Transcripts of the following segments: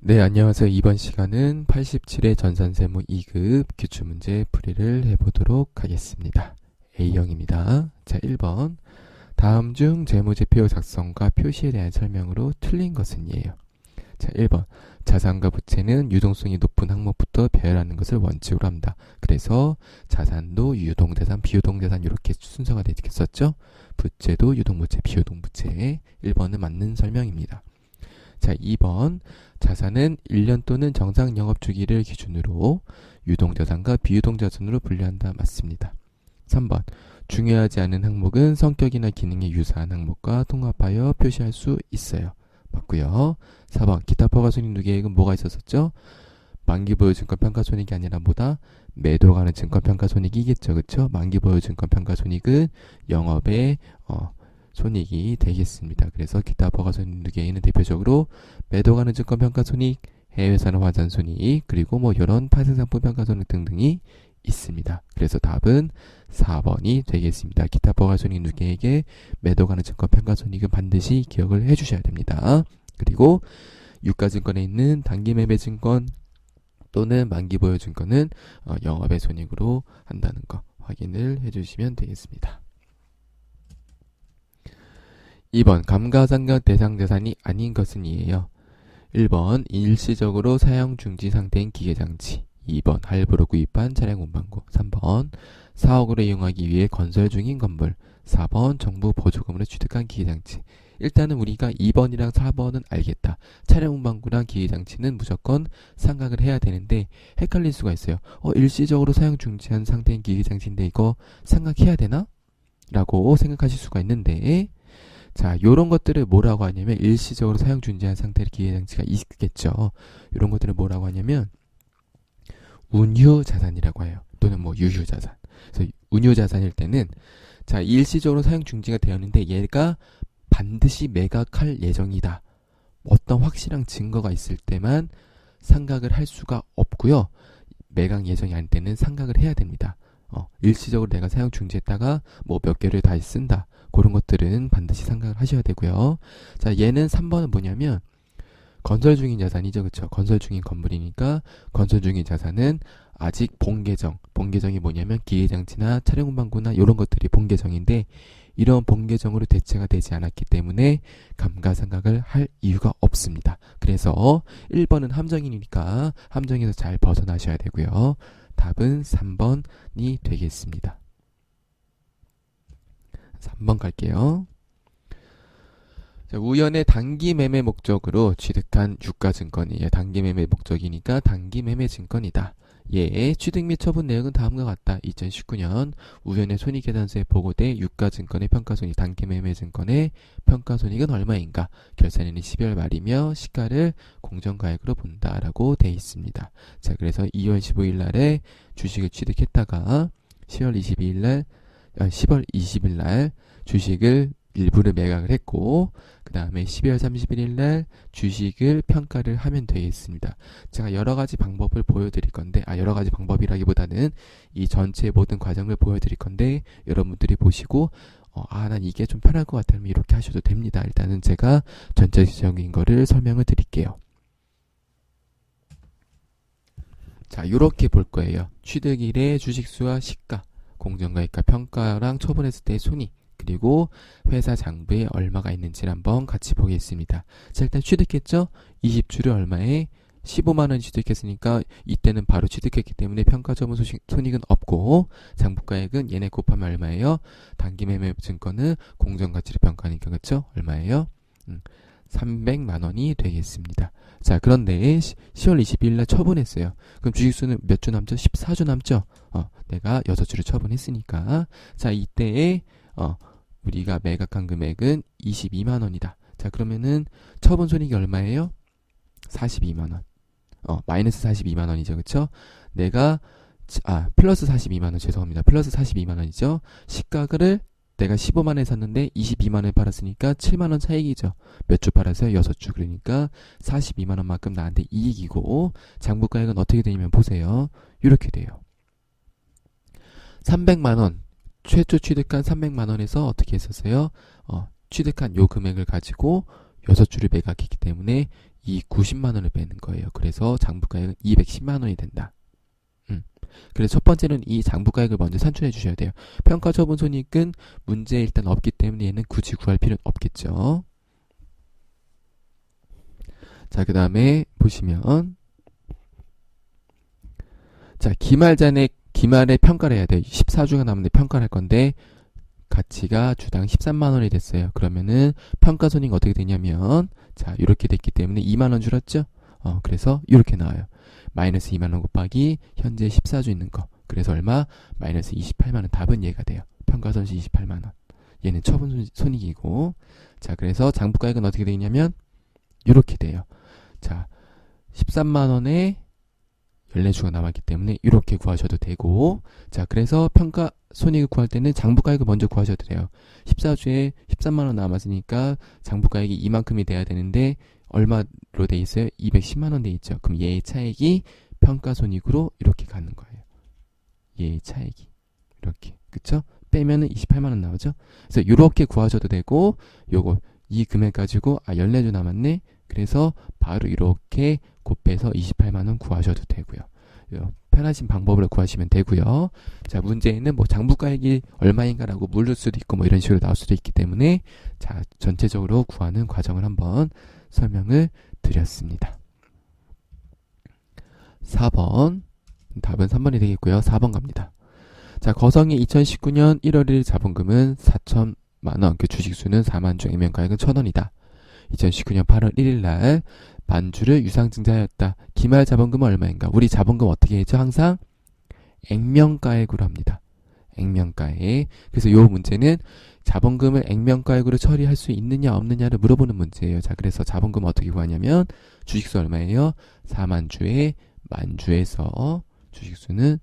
네, 안녕하세요. 이번 시간은 87회 전산세무 2급 기출문제 풀이를 해보도록 하겠습니다. A형입니다. 자, 1번. 다음 중 재무제표 작성과 표시에 대한 설명으로 틀린 것은 이에요. 자, 1번. 자산과 부채는 유동성이 높은 항목부터 배열하는 것을 원칙으로 합니다. 그래서 자산도 유동자산, 비유동자산 이렇게 순서가 되겠었죠? 부채도 유동부채, 비유동부채. 1번은 맞는 설명입니다. 자, 2번. 자산은 1년 또는 정상 영업 주기를 기준으로 유동자산과 비유동자산으로 분류한다. 맞습니다. 3번. 중요하지 않은 항목은 성격이나 기능이 유사한 항목과 통합하여 표시할 수 있어요. 맞고요. 4번. 기타 포괄손익 누계액은 뭐가 있었었죠? 만기보유 증권 평가손익이 아니라 뭐다? 매도 가는 증권 평가손익이겠죠. 그쵸? 만기보유 증권 평가손익은 영업의 손익이 되겠습니다. 그래서 기타 포괄손익 누계에는 대표적으로 매도 가는 증권 평가손익, 해외산업 환산손익, 그리고 뭐 이런 파생상품 평가손익 등등이 있습니다. 그래서 답은 4번이 되겠습니다. 기타 포괄손익 누계액에 매도 가는 증권 평가손익은 반드시 기억을 해주셔야 됩니다. 그리고 유가증권에 있는 단기매매증권 또는 만기보유증권은 영업의 손익으로 한다는 거 확인을 해주시면 되겠습니다. 2번. 감가상각 대상 자산이 아닌 것은 이에요. 1번. 일시적으로 사용 중지 상태인 기계장치. 2번. 할부로 구입한 차량 운반고. 3번. 사옥으로 이용하기 위해 건설 중인 건물. 4번. 정부 보조금으로 취득한 기계장치. 일단은 우리가 2번이랑 4번은 알겠다. 차량 운반구랑 기계장치는 무조건 상각을 해야 되는데 헷갈릴 수가 있어요. 일시적으로 사용 중지한 상태인 기계장치인데 이거 상각해야 되나? 라고 생각하실 수가 있는데, 자, 요런 것들을 뭐라고 하냐면 일시적으로 사용 중지한 상태의 기계장치가 있겠죠. 요런 것들을 뭐라고 하냐면 운유자산이라고 해요. 또는 뭐 유휴자산. 그래서 운유자산일 때는 자, 일시적으로 사용 중지가 되었는데 얘가 반드시 매각할 예정이다. 어떤 확실한 증거가 있을 때만 상각을 할 수가 없고요. 매각 예정이 아닐 때는 상각을 해야 됩니다. 일시적으로 내가 사용 중지했다가 뭐 몇 개를 다시 쓴다. 그런 것들은 반드시 상각을 하셔야 되고요. 자, 얘는 3번은 뭐냐면 건설 중인 자산이죠. 그쵸? 건설 중인 건물이니까 건설 중인 자산은 아직 본계정이 뭐냐면 기계장치나 차량 운반구나 이런 것들이 본계정인데 이런 본계정으로 대체가 되지 않았기 때문에 감가상각을 할 이유가 없습니다. 그래서 1번은 함정이니까 함정에서 잘 벗어나셔야 되고요. 답은 3번이 되겠습니다. 3번 갈게요. 자, 우연의 단기 매매 목적으로 취득한 유가증권이에요. 단기 매매 목적이니까 단기 매매 증권이다. 예, 취득 및 처분 내역은 다음과 같다. 2019년 우연의 손익계산서에 보고돼 유가증권의 평가손익, 단기 매매 증권의 평가손익은 얼마인가? 결산일은 12월 말이며 시가를 공정가액으로 본다라고 돼 있습니다. 자, 그래서 2월 15일 날에 주식을 취득했다가 10월 20일 날 주식을 일부를 매각을 했고 그 다음에 12월 31일 날 주식을 평가를 하면 되겠습니다. 제가 여러가지 방법을 보여드릴 건데 여러가지 방법이라기보다는 이 전체 모든 과정을 보여드릴 건데 여러분들이 보시고 난 이게 좀 편할 것 같으면 이렇게 하셔도 됩니다. 일단은 제가 전체적인 거를 설명을 드릴게요. 자, 요렇게 볼 거예요. 취득일의 주식수와 시가, 공정가액과 평가랑 처분했을 때의 손익, 그리고 회사 장부에 얼마가 있는지를 한번 같이 보겠습니다. 자, 일단 취득했죠? 20주를 얼마에? 15만원 취득했으니까 이때는 바로 취득했기 때문에 평가처분 손익은 없고 장부가액은 얘네 곱하면 얼마예요? 단기매매 증권은 공정가치를 평가하니까 그쵸? 얼마예요? 300만원이 되겠습니다. 자, 그런데 10월 22일 날 처분했어요. 그럼 주식수는 몇 주 남죠? 14주 남죠? 내가 6주를 처분했으니까. 자, 이때에 우리가 매각한 금액은 22만원이다. 자, 그러면은 처분 손익이 얼마예요? 42만원. 마이너스 42만원이죠. 그쵸? 플러스 42만원, 죄송합니다. 플러스 42만원이죠. 시가를 내가 15만원에 샀는데 22만원에 팔았으니까 7만원 차익이죠. 몇 주 팔았어요? 6주. 그러니까 42만원만큼 나한테 이익이고 장부가액은 어떻게 되냐면 보세요. 이렇게 돼요. 300만원. 최초 취득한 300만원에서 어떻게 했었어요? 취득한 요 금액을 가지고 6주를 매각했기 때문에 이 90만 원을 빼는 거예요. 그래서 장부가액은 210만 원이 된다. 그래서 첫 번째는 이 장부가액을 먼저 산출해 주셔야 돼요. 평가처분 손익은 문제에 일단 없기 때문에 얘는 굳이 구할 필요는 없겠죠. 자, 그 다음에 보시면 자, 기말에 평가를 해야 돼요. 14주가 남았는데 평가를 할 건데 가치가 주당 13만 원이 됐어요. 그러면은 평가손익 어떻게 되냐면 자, 이렇게 됐기 때문에 2만 원 줄었죠? 그래서 이렇게 나와요. 마이너스 2만 원 곱하기 현재 14주 있는 거. 그래서 얼마? 마이너스 28만 원. 답은 얘가 돼요. 평가손실 28만 원. 얘는 처분 손익이고. 자, 그래서 장부가액은 어떻게 되냐면 이렇게 돼요. 자, 13만 원에 14주가 남았기 때문에 이렇게 구하셔도 되고. 자, 그래서 평가 손익을 구할 때는 장부가액을 먼저 구하셔도 돼요. 14주에 13만 원 남았으니까 장부가액이 이만큼이 돼야 되는데 얼마로 돼 있어요? 210만 원 돼 있죠. 그럼 얘의 차액이 평가손익으로 이렇게 가는 거예요. 얘의 차액이 이렇게, 그쵸? 빼면은 28만 원 나오죠. 그래서 이렇게 구하셔도 되고, 요거 이 금액 가지고 14주 남았네. 그래서 바로 이렇게 곱해서 28만 원 구하셔도 되고요. 편하신 방법으로 구하시면 되고요. 자, 문제에는 뭐 장부가액이 얼마인가라고 물을 수도 있고 뭐 이런 식으로 나올 수도 있기 때문에 자, 전체적으로 구하는 과정을 한번 설명을 드렸습니다. 4번 답은 3번이 되겠고요. 4번 갑니다. 자, 거성의 2019년 1월 1일 자본금은 4천만 원, 그 주식수는 4만 주, 액면가액은 1,000원이다. 2019년 8월 1일 날 만주를 유상증자하였다. 기말 자본금은 얼마인가? 우리 자본금 어떻게 했죠? 항상 액면가액으로 합니다. 액면가액. 그래서 요 문제는 자본금을 액면가액으로 처리할 수 있느냐 없느냐를 물어보는 문제예요. 자, 그래서 자본금 어떻게 구하냐면 주식수 얼마예요? 4만 주에 만주에서 주식수는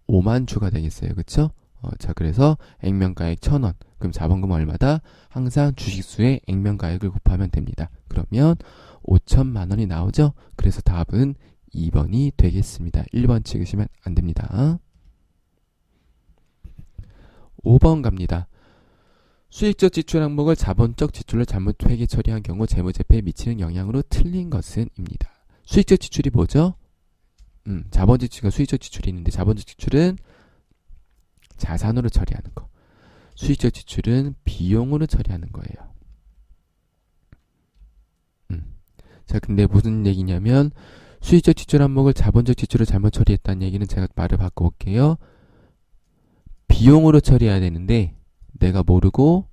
5만 주가 되겠어요. 그쵸? 자, 그래서 액면가액 1,000원. 그럼 자본금은 얼마다? 항상 주식수의 액면가액을 곱하면 됩니다. 그러면 5천만 원이 나오죠? 그래서 답은 2번이 되겠습니다. 1번 찍으시면 안 됩니다. 5번 갑니다. 수익적 지출 항목을 자본적 지출로 잘못 회계 처리한 경우 재무제표에 미치는 영향으로 틀린 것은 입니다. 수익적 지출이 뭐죠? 자본 지출과 수익적 지출이 있는데 자본적 지출은 자산으로 처리하는 거. 수익적 지출은 비용으로 처리하는 거예요. 자, 근데 무슨 얘기냐면 수익적 지출 항목을 자본적 지출로 잘못 처리했다는 얘기는 제가 말을 바꿔볼게요. 비용으로 처리해야 되는데 내가 모르고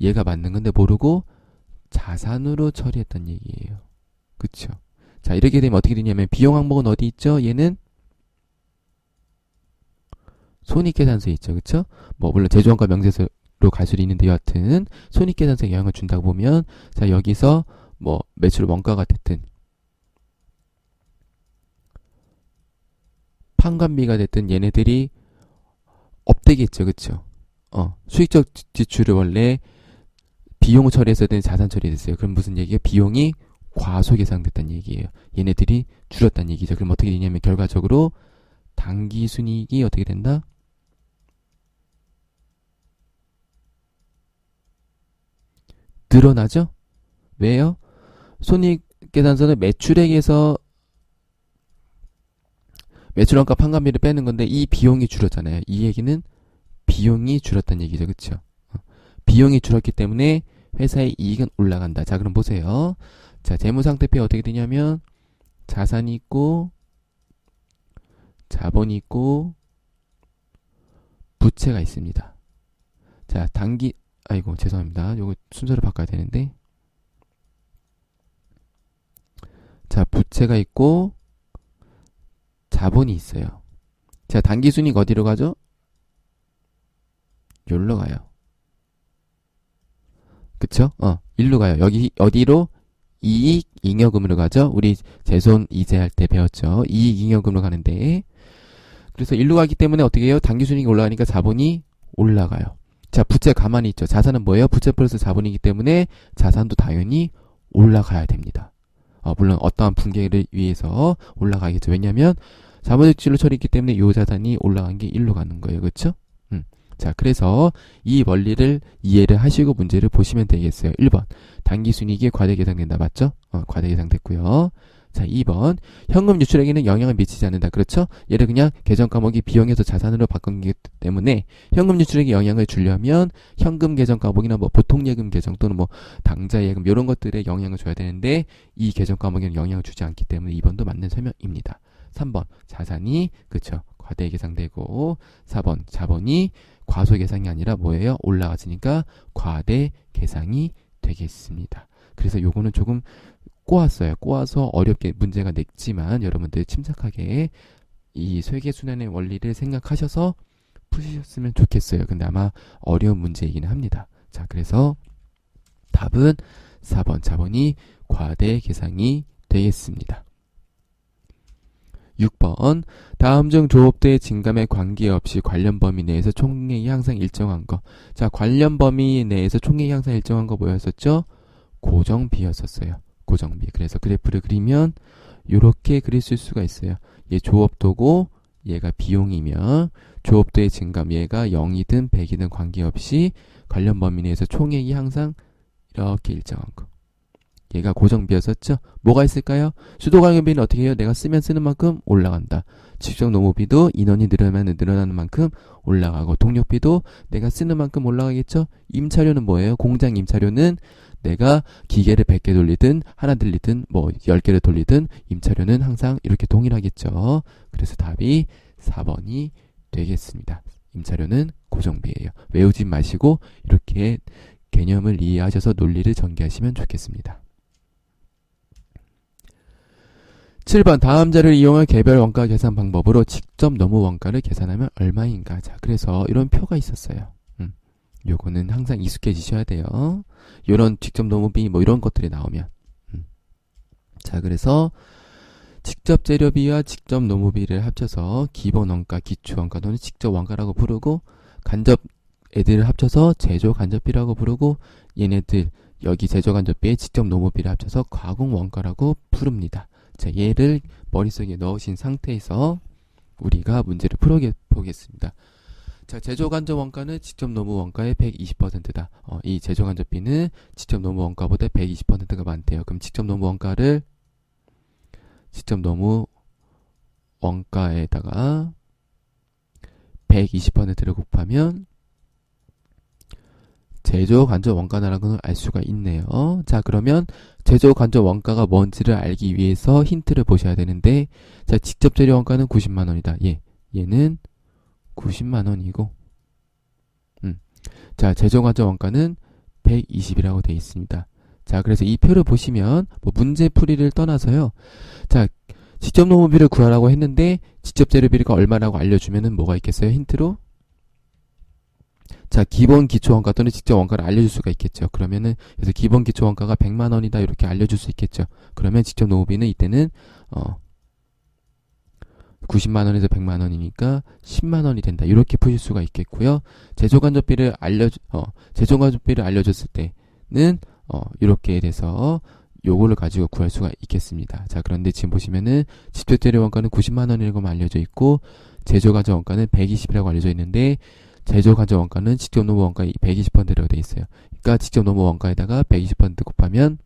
얘가 맞는 건데 모르고 자산으로 처리했다는 얘기예요. 그쵸? 자, 이렇게 되면 어떻게 되냐면 비용 항목은 어디 있죠? 얘는 손익계산서에 있죠. 그쵸? 뭐 물론 제조원가 명세서로 갈 수도 있는데 여하튼 손익계산서에 영향을 준다고 보면 자, 여기서 뭐 매출 원가가 됐든 판관비가 됐든 얘네들이 업되겠죠. 그쵸? 수익적 지출을 원래 비용을 처리했어야 되는 자산 처리됐어요. 그럼 무슨 얘기예요? 비용이 과소계상됐다는 얘기예요. 얘네들이 줄었다는 얘기죠. 그럼 어떻게 되냐면 결과적으로 당기순이익이 어떻게 된다? 늘어나죠? 왜요? 손익계산서는 매출액에서 매출원가 판관비를 빼는 건데 이 비용이 줄었잖아요. 이 얘기는 비용이 줄었다는 얘기죠. 그쵸? 비용이 줄었기 때문에 회사의 이익은 올라간다. 자, 그럼 보세요. 자, 재무상태표에 어떻게 되냐면 자산이 있고 자본이 있고 부채가 있습니다. 자, 아이고 죄송합니다. 요거 순서를 바꿔야 되는데 자, 부채가 있고 자본이 있어요. 자, 당기순이익 어디로 가죠? 여기로 가요. 그쵸? 일로 가요. 여기 어디로? 이익 잉여금으로 가죠. 우리 재손 이자할 때 배웠죠. 이익 잉여금으로 가는데 그래서 일로 가기 때문에 어떻게 해요? 당기순이익이 올라가니까 자본이 올라가요. 자, 부채 가만히 있죠. 자산은 뭐예요? 부채 플러스 자본이기 때문에 자산도 당연히 올라가야 됩니다. 물론 어떠한 분계를 위해서 올라가겠죠. 왜냐하면 자본적 지출로 처리했기 때문에 이 자산이 올라간 게 일로 가는 거예요. 그렇죠? 자, 그래서 이 원리를 이해를 하시고 문제를 보시면 되겠어요. 1번. 당기순이익이 과대계상된다. 맞죠? 과대계상됐고요. 자, 2번. 현금 유출액에는 영향을 미치지 않는다. 그렇죠? 얘를 그냥 계정 과목이 비용에서 자산으로 바꾼기 때문에 현금 유출액에 영향을 주려면 현금 계정 과목이나 뭐 보통 예금 계정 또는 뭐 당좌 예금 이런 것들에 영향을 줘야 되는데 이 계정 과목에는 영향을 주지 않기 때문에 2번도 맞는 설명입니다. 3번. 자산이 그쵸? 과대계상되고 4번. 자본이 과소계상이 아니라 뭐예요? 올라갔으니까 과대계상이 되겠습니다. 그래서 요거는 조금 꼬았어요. 꼬아서 어렵게 문제가 냈지만 여러분들 침착하게 이 회계순환의 원리를 생각하셔서 푸시셨으면 좋겠어요. 근데 아마 어려운 문제이긴 합니다. 자, 그래서 답은 4번 자본이 과대계상이 되겠습니다. 6번 다음 중 조업대의 증감에 관계없이 관련 범위 내에서 총액이 항상 일정한 거. 자, 관련 범위 내에서 총액이 항상 일정한 거 뭐였었죠? 고정비였었어요. 고정비. 그래서 그래프를 그리면 이렇게 그리실 수가 있어요. 얘 조업도고 얘가 비용이면 조업도의 증감 얘가 0이든 100이든 관계없이 관련 범위 내에서 총액이 항상 이렇게 일정한 거. 얘가 고정비였었죠. 뭐가 있을까요? 수도관계비는 어떻게 해요? 내가 쓰면 쓰는 만큼 올라간다. 직접 노무비도 인원이 늘어나면 늘어나는 만큼 올라가고 동력비도 내가 쓰는 만큼 올라가겠죠. 임차료는 뭐예요? 공장 임차료는 내가 기계를 100개 돌리든 하나 돌리든 뭐 10개를 돌리든 임차료는 항상 이렇게 동일하겠죠. 그래서 답이 4번이 되겠습니다. 임차료는 고정비예요. 외우지 마시고 이렇게 개념을 이해하셔서 논리를 전개하시면 좋겠습니다. 7번 다음 자료를 이용한 개별 원가 계산 방법으로 직접 노무 원가를 계산하면 얼마인가. 자, 그래서 이런 표가 있었어요. 요거는 항상 익숙해지셔야 돼요. 요런 직접 노무비 뭐 이런 것들이 나오면. 자, 그래서 직접 재료비와 직접 노무비를 합쳐서 기본 원가, 기초 원가 또는 직접 원가라고 부르고 간접 애들을 합쳐서 제조 간접비라고 부르고 얘네들 여기 제조 간접비에 직접 노무비를 합쳐서 가공 원가라고 부릅니다. 자, 얘를 머릿속에 넣으신 상태에서 우리가 문제를 풀어보겠습니다. 자, 제조간접 원가는 직접 노무 원가의 120%다. 이 제조간접비는 직접 노무 원가보다 120%가 많대요. 그럼 직접 노무 원가를 직접 노무 원가에다가 120%를 곱하면 제조간접 원가라는 걸 알 수가 있네요. 자, 그러면 제조간접 원가가 뭔지를 알기 위해서 힌트를 보셔야 되는데, 자, 직접 재료 원가는 90만원이다. 얘는 90만원이고, 자, 제조간접 원가는 120이라고 되어 있습니다. 자, 그래서 이 표를 보시면, 뭐 문제 풀이를 떠나서요. 자, 직접 노무비를 구하라고 했는데, 직접 재료비가 얼마라고 알려주면은 뭐가 있겠어요? 힌트로? 자, 기본 기초 원가 또는 직접 원가를 알려줄 수가 있겠죠. 그러면은, 그래서 기본 기초 원가가 100만원이다. 이렇게 알려줄 수 있겠죠. 그러면 직접 노무비는 이때는, 90만원에서 100만원이니까 10만원이 된다. 이렇게 푸실 수가 있겠고요. 제조간접비를 알려줬을 때는, 이렇게 돼서 요거를 가지고 구할 수가 있겠습니다. 자, 그런데 지금 보시면은 직접 재료 원가는 90만원이라고 알려져 있고, 제조간접 원가는 120이라고 알려져 있는데, 제조간접 원가는 직접 노무 원가 120%라고 되어 있어요. 그러니까 직접 노무 원가에다가 120% 곱하면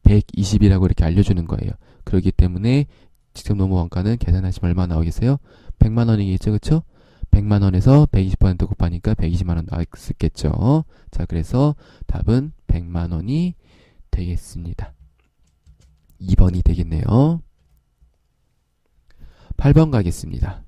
120이라고 이렇게 알려주는 거예요. 그렇기 때문에 직접 노무 원가는 계산하시면 얼마 나오겠어요? 100만원이겠죠, 그쵸? 100만원에서 120% 곱하니까 120만원 나왔겠죠. 자, 그래서 답은 100만원이 되겠습니다. 2번이 되겠네요. 8번 가겠습니다.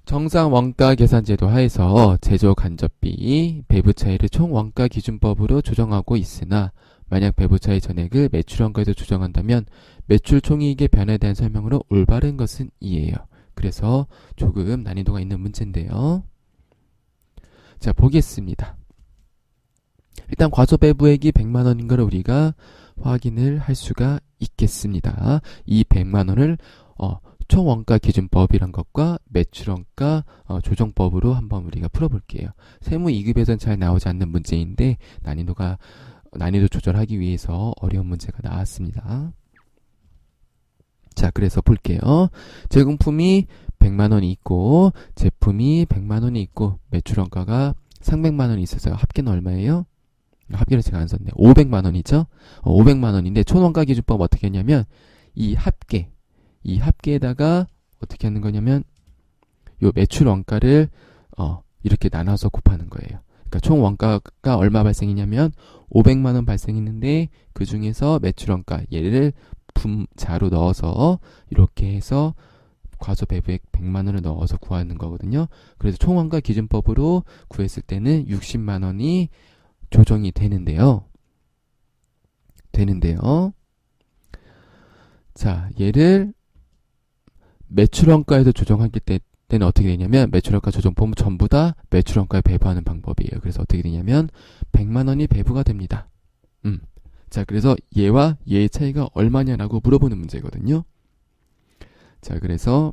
정상 원가 계산 제도 하에서 제조 간접비 배부 차이를 총 원가 기준법으로 조정하고 있으나 만약 배부 차이 전액을 매출 원가에서 조정한다면 매출 총이익의 변화에 대한 설명으로 올바른 것은 이에요. 그래서 조금 난이도가 있는 문제인데요. 자, 보겠습니다. 일단 과소배부액이 100만원인 걸 우리가 확인을 할 수가 있겠습니다. 이 100만원을 총원가 기준법이란 것과 매출원가 조정법으로 한번 우리가 풀어볼게요. 세무 2급에선 잘 나오지 않는 문제인데 난이도 조절하기 위해서 어려운 문제가 나왔습니다. 자, 그래서 볼게요. 제공품이 100만 원이 있고 제품이 100만 원이 있고 매출 원가가 300만 원이 있었어요. 합계는 얼마예요? 합계를 제가 안 썼네. 500만 원이죠? 500만 원인데 총원가 기준법 어떻게 했냐면 이 합계에다가 어떻게 하는 거냐면 요 매출 원가를 이렇게 나눠서 곱하는 거예요. 그러니까 총 원가가 얼마 발생했냐면 500만 원 발생했는데 그 중에서 매출 원가 얘를 분자로 넣어서 이렇게 해서 과소 배부액 100만 원을 넣어서 구하는 거거든요. 그래서 총 원가 기준법으로 구했을 때는 60만 원이 조정이 되는데요. 자, 얘를 매출 원가에서 조정하기 때는 어떻게 되냐면 매출 원가 조정법은 전부 다 매출 원가에 배부하는 방법이에요. 그래서 어떻게 되냐면 100만 원이 배부가 됩니다. 자, 그래서 얘와 얘의 차이가 얼마냐라고 물어보는 문제거든요. 자, 그래서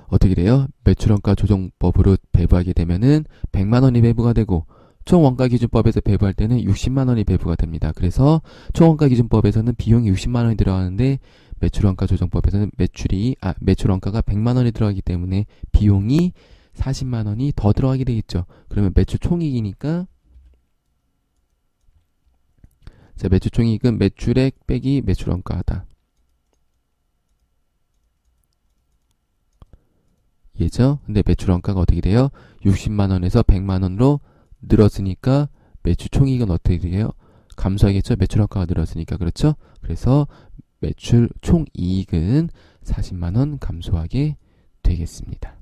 어떻게 돼요? 매출 원가 조정법으로 배부하게 되면은 100만 원이 배부가 되고 총 원가 기준법에서 배부할 때는 60만 원이 배부가 됩니다. 그래서 총 원가 기준법에서는 비용이 60만 원이 들어가는데 매출 원가 조정법에서는 매출 원가가 100만 원이 들어가기 때문에 비용이 40만 원이 더 들어가게 되겠죠. 그러면 매출 총이익이니까 자, 매출 총이익은 매출액 빼기 매출 원가다. 얘죠? 근데 매출 원가가 어떻게 돼요? 60만 원에서 100만 원으로 늘었으니까 매출 총이익은 어떻게 돼요? 감소하겠죠? 매출 원가가 늘었으니까. 그렇죠? 그래서 매출 총이익은 40만 원 감소하게 되겠습니다.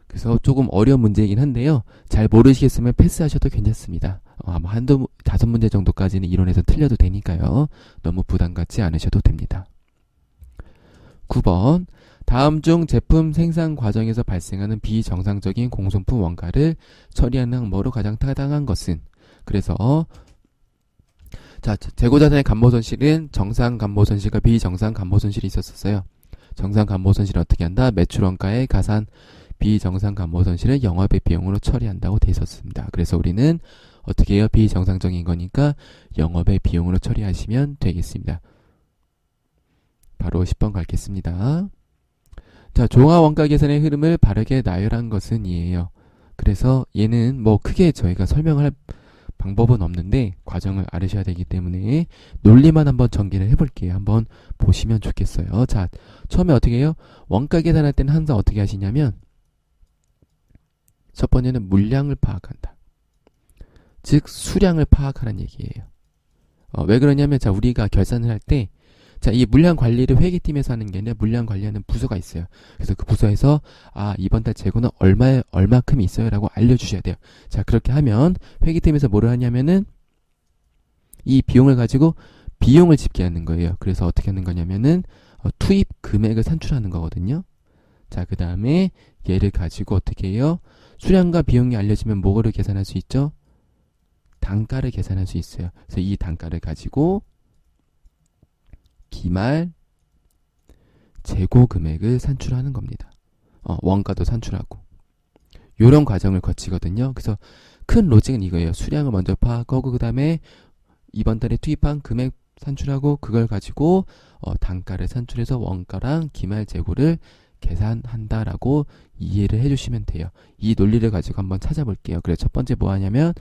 그래서 조금 어려운 문제이긴 한데요. 잘 모르시겠으면 패스하셔도 괜찮습니다. 아마 다섯 문제 정도까지는 이론에서 틀려도 되니까요. 너무 부담 갖지 않으셔도 됩니다. 9번. 다음 중 제품 생산 과정에서 발생하는 비정상적인 공소품 원가를 처리하는 항목으로 가장 타당한 것은? 그래서 자, 재고자산의 감모손실은 정상 감모손실과 비정상 감모손실이 있었어요. 정상 감모손실은 어떻게 한다? 매출 원가의 가산 비정상 감모손실을 영업의 비용으로 처리한다고 돼 있었습니다. 그래서 우리는 어떻게 해요? 비정상적인 거니까 영업의 비용으로 처리하시면 되겠습니다. 바로 10번 가겠습니다. 자, 종합 원가 계산의 흐름을 바르게 나열한 것은 이에요. 그래서 얘는 뭐 크게 저희가 설명할 방법은 없는데 과정을 알으셔야 되기 때문에 논리만 한번 전개를 해볼게요. 한번 보시면 좋겠어요. 자, 처음에 어떻게 해요? 원가 계산할 때는 항상 어떻게 하시냐면 첫 번째는 물량을 파악한다. 즉 수량을 파악하라는 얘기예요. 왜 그러냐면 자, 우리가 결산을 할 때 자, 이 물량 관리를 회계팀에서 하는 게 아니라 물량 관리하는 부서가 있어요. 그래서 그 부서에서 이번 달 재고는 얼마큼 있어요 라고 알려주셔야 돼요. 자, 그렇게 하면 회계팀에서 뭐를 하냐면은 이 비용을 가지고 비용을 집계하는 거예요. 그래서 어떻게 하는 거냐면은 투입 금액을 산출하는 거거든요. 자, 그 다음에 얘를 가지고 어떻게 해요? 수량과 비용이 알려지면 뭐를 계산할 수 있죠? 단가를 계산할 수 있어요. 그래서 이 단가를 가지고 기말 재고 금액을 산출하는 겁니다. 원가도 산출하고 요런 과정을 거치거든요. 그래서 큰 로직은 이거예요. 수량을 먼저 파악하고 그 다음에 이번 달에 투입한 금액 산출하고 그걸 가지고 단가를 산출해서 원가랑 기말 재고를 계산한다라고 이해를 해주시면 돼요. 이 논리를 가지고 한번 찾아볼게요. 그래서 첫 번째 뭐 하냐면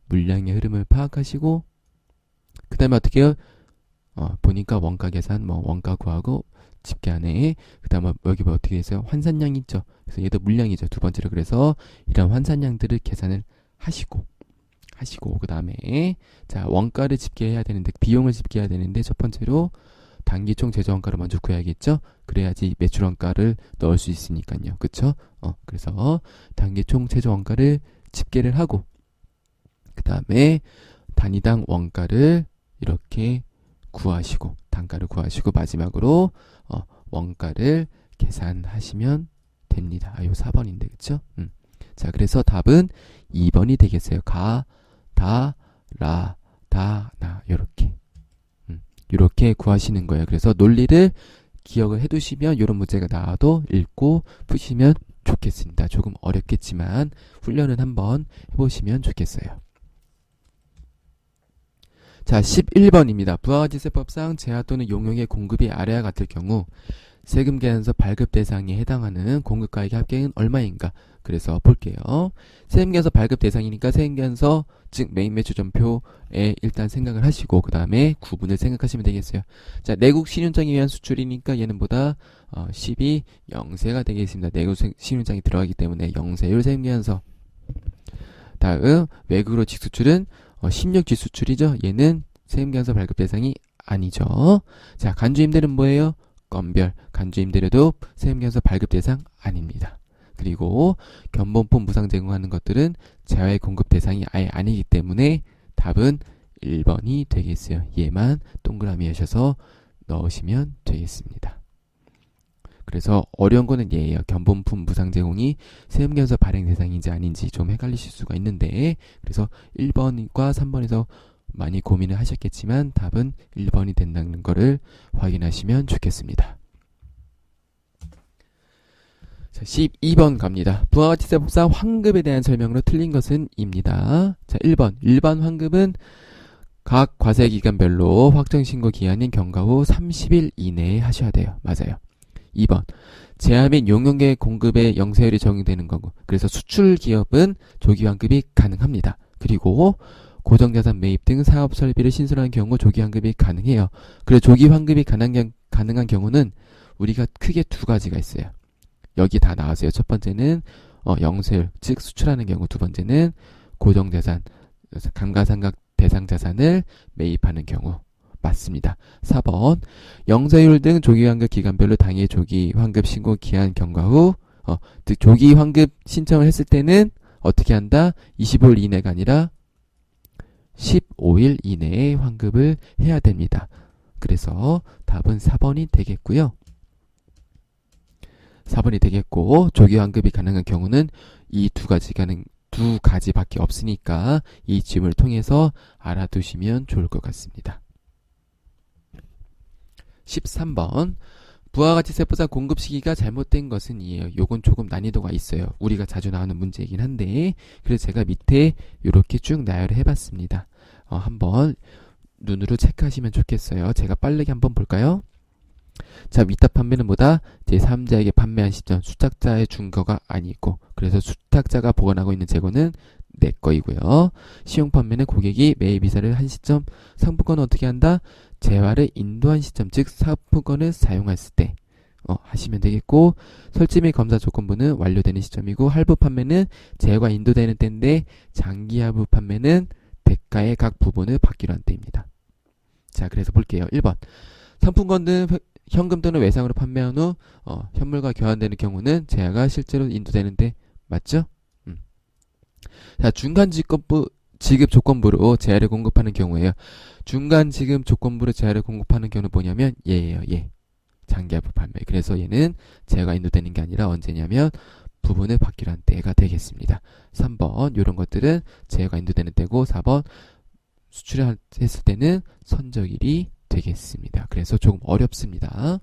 물량의 흐름을 파악하시고 그 다음에 어떻게 해요? 보니까 원가 계산, 원가 구하고 집계안에 그 다음에 여기 뭐 어떻게 됐어요? 환산량 있죠. 그래서 얘도 물량이죠. 두 번째로 그래서 이런 환산량들을 계산을 하시고 그 다음에 자, 원가를 집계해야 되는데 비용을 집계해야 되는데 첫 번째로 단기총 제조원가를 먼저 구해야겠죠. 그래야지 매출원가를 넣을 수 있으니까요. 그쵸? 그래서 단기총 제조원가를 집계를 하고 그 다음에 단위당 원가를 이렇게 구하시고 단가를 구하시고 마지막으로 원가를 계산하시면 됩니다. 요 4번인데 그쵸? 자, 그래서 답은 2번이 되겠어요. 가, 다, 라, 다, 나 요렇게 구하시는 거예요. 그래서 논리를 기억을 해두시면 이런 문제가 나와도 읽고 푸시면 좋겠습니다. 조금 어렵겠지만 훈련은 한번 해보시면 좋겠어요. 자, 11번입니다. 부가가치세법상 제하 또는 용역의 공급이 아래와 같을 경우 세금 계산서 발급 대상에 해당하는 공급가액의 합계는 얼마인가? 그래서 볼게요. 세금 계산서 발급 대상이니까 세금 계산서 즉 메인 매출점표에 일단 생각을 하시고 그 다음에 구분을 생각하시면 되겠어요. 자, 내국 신윤장에 의한 수출이니까 얘는 보다 10이 영세가 되겠습니다. 내국 신윤장이 들어가기 때문에 영세율 세금 계산서. 다음 외국으로 직수출은 16G 수출이죠. 얘는 세금 계산서 발급 대상이 아니죠. 자, 간주임대는 뭐예요? 건별, 간주임대료도 세금 계산서 발급 대상 아닙니다. 그리고 견본품 무상 제공하는 것들은 제외 공급 대상이 아예 아니기 때문에 답은 1번이 되겠어요. 얘만 동그라미 하셔서 넣으시면 되겠습니다. 그래서 어려운 거는 얘예요. 견본품 무상 제공이 세금 계산서 발행 대상인지 아닌지 좀 헷갈리실 수가 있는데 그래서 1번과 3번에서 많이 고민을 하셨겠지만 답은 1번이 된다는 거를 확인하시면 좋겠습니다. 자, 12번 갑니다. 부가가치세법상 환급에 대한 설명으로 틀린 것은 입니다. 자, 1번 일반 환급은 각 과세기간별로 확정신고 기한인 경과 후 30일 이내에 하셔야 돼요. 맞아요. 2번 제한 및 용역의 공급에 영세율이 적용되는 거고 그래서 수출 기업은 조기 환급이 가능합니다. 그리고 고정자산 매입 등 사업 설비를 신설하는 경우 조기 환급이 가능해요. 그래서 조기 환급이 가능한 경우는 우리가 크게 두 가지가 있어요. 여기 다 나왔어요. 첫 번째는 영세율, 즉 수출하는 경우, 두 번째는 고정자산, 감가상각 대상 자산을 매입하는 경우. 맞습니다. 4번 영세율 등 조기 환급 기간별로 당일 조기 환급 신고 기한 경과 후 즉 조기 환급 신청을 했을 때는 어떻게 한다? 25일 이내가 아니라 15일 이내에 환급을 해야 됩니다. 그래서 답은 4번이 되겠고요. 4번이 되겠고 조기 환급이 가능한 경우는 이 두 가지밖에 없으니까 이 질문을 통해서 알아두시면 좋을 것 같습니다. 13번 부가가치세법상 공급 시기가 잘못된 것은 이에요. 요건 조금 난이도가 있어요. 우리가 자주 나오는 문제이긴 한데 그래서 제가 밑에 이렇게 쭉 나열을 해봤습니다. 한번 눈으로 체크하시면 좋겠어요. 제가 빠르게 한번 볼까요? 자, 위탁 판매는 뭐다? 제3자에게 판매한 시점 수탁자의 준거가 아니고 그래서 수탁자가 보관하고 있는 재고는 내 거이고요. 시용 판매는 고객이 매입이사를 한 시점 상품권은 어떻게 한다? 재화를 인도한 시점 즉 상품권을 사용했을 때 하시면 되겠고 설치 및 검사 조건부는 완료되는 시점이고 할부 판매는 재화가 인도되는 때인데 장기 할부 판매는 대가의 각 부분을 받기로 한 때입니다. 자, 그래서 볼게요. 1번 상품권 등 현금 또는 외상으로 판매한 후 현물과 교환되는 경우는 재화가 실제로 인도되는데 맞죠? 자, 중간 지급 조건부로 재화를 공급하는 경우에요. 중간 지급 조건부로 재화를 공급하는 경우는 뭐냐면 얘예요. 얘. 장기할부 판매. 그래서 얘는 재화가 인도되는 게 아니라 언제냐면 부분을 받기로 한 때가 되겠습니다. 3번 이런 것들은 재화가 인도되는 때고 4번 수출을 했을 때는 선적일이 되겠습니다. 그래서 조금 어렵습니다.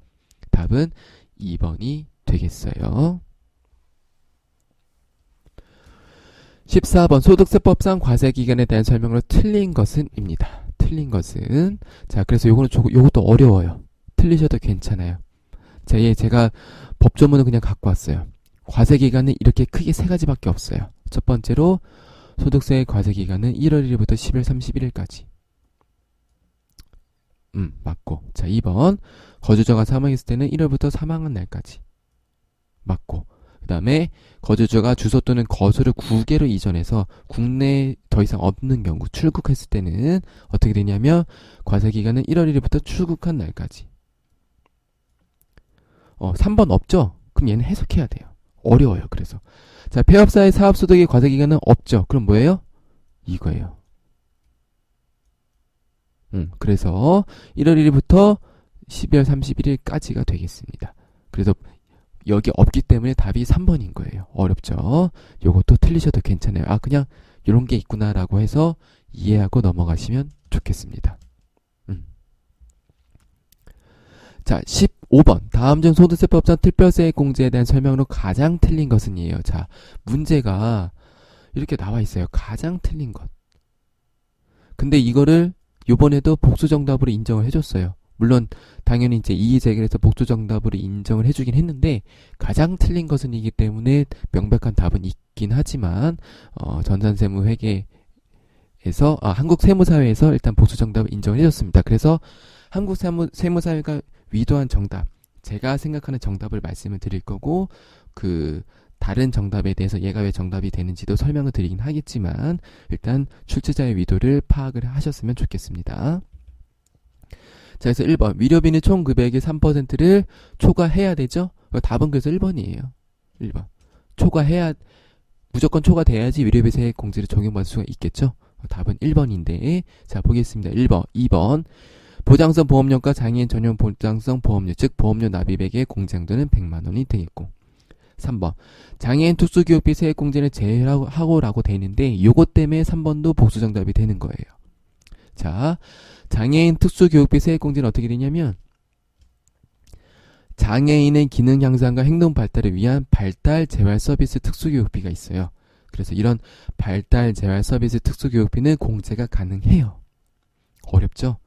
답은 2번이 되겠어요. 14번 소득세법상 과세기간에 대한 설명으로 틀린 것은 입니다. 틀린 것은 자, 그래서 요것도 어려워요. 틀리셔도 괜찮아요. 자, 제가 법조문을 그냥 갖고 왔어요. 과세기간은 이렇게 크게 세 가지밖에 없어요. 첫 번째로 소득세의 과세기간은 1월 1일부터 10월 31일까지. 맞고. 자, 2번 거주자가 사망했을 때는 1월부터 사망한 날까지. 맞고. 그 다음에 거주자가 주소 또는 거소를 국외로 이전해서 국내에 더 이상 없는 경우 출국했을 때는 어떻게 되냐면 과세기간은 1월 1일부터 출국한 날까지. 3번 없죠? 그럼 얘는 해석해야 돼요. 어려워요. 그래서 자, 폐업사의 사업소득의 과세기간은 없죠. 그럼 뭐예요? 이거예요. 그래서 1월 1일부터 12월 31일까지가 되겠습니다. 그래서 여기 없기 때문에 답이 3번인 거예요. 어렵죠? 요것도 틀리셔도 괜찮아요. 그냥 이런 게 있구나라고 해서 이해하고 넘어가시면 좋겠습니다. 자, 15번 다음 중 소득세법상 특별세 공제에 대한 설명으로 가장 틀린 것은 이에요. 자, 문제가 이렇게 나와 있어요. 가장 틀린 것. 근데 이거를 요번에도 복수 정답으로 인정을 해줬어요. 물론 당연히 이제 이의 제기를 해서 복수 정답으로 인정을 해주긴 했는데 가장 틀린 것은 이기 때문에 명백한 답은 있긴 하지만 전산세무회계에서 한국세무사회에서 일단 복수 정답을 인정을 해줬습니다. 그래서 한국세무사회가 위도한 정답, 제가 생각하는 정답을 말씀을 드릴 거고 그 다른 정답에 대해서 얘가 왜 정답이 되는지도 설명을 드리긴 하겠지만 일단 출제자의 위도를 파악을 하셨으면 좋겠습니다. 자, 그래서 1번 위료비는 총 금액의 3%를 초과해야 되죠? 답은 그래서 1번이에요. 1번 무조건 초과돼야지 위료비 세액 공제를 적용받을 수가 있겠죠? 답은 1번인데 자 보겠습니다. 2번 보장성 보험료과 장애인 전용 보장성 보험료 즉 보험료 납입액의 공제한도는 100만원이 되겠고 3번 장애인 특수교육비 세액 공제는 제외하고라고 돼 있는데 요것 때문에 3번도 복수정답이 되는 거예요. 자, 장애인 특수교육비 세액 공제는 어떻게 되냐면 장애인의 기능 향상과 행동 발달을 위한 발달 재활 서비스 특수교육비가 있어요. 그래서 이런 발달 재활 서비스 특수교육비는 공제가 가능해요. 어렵죠?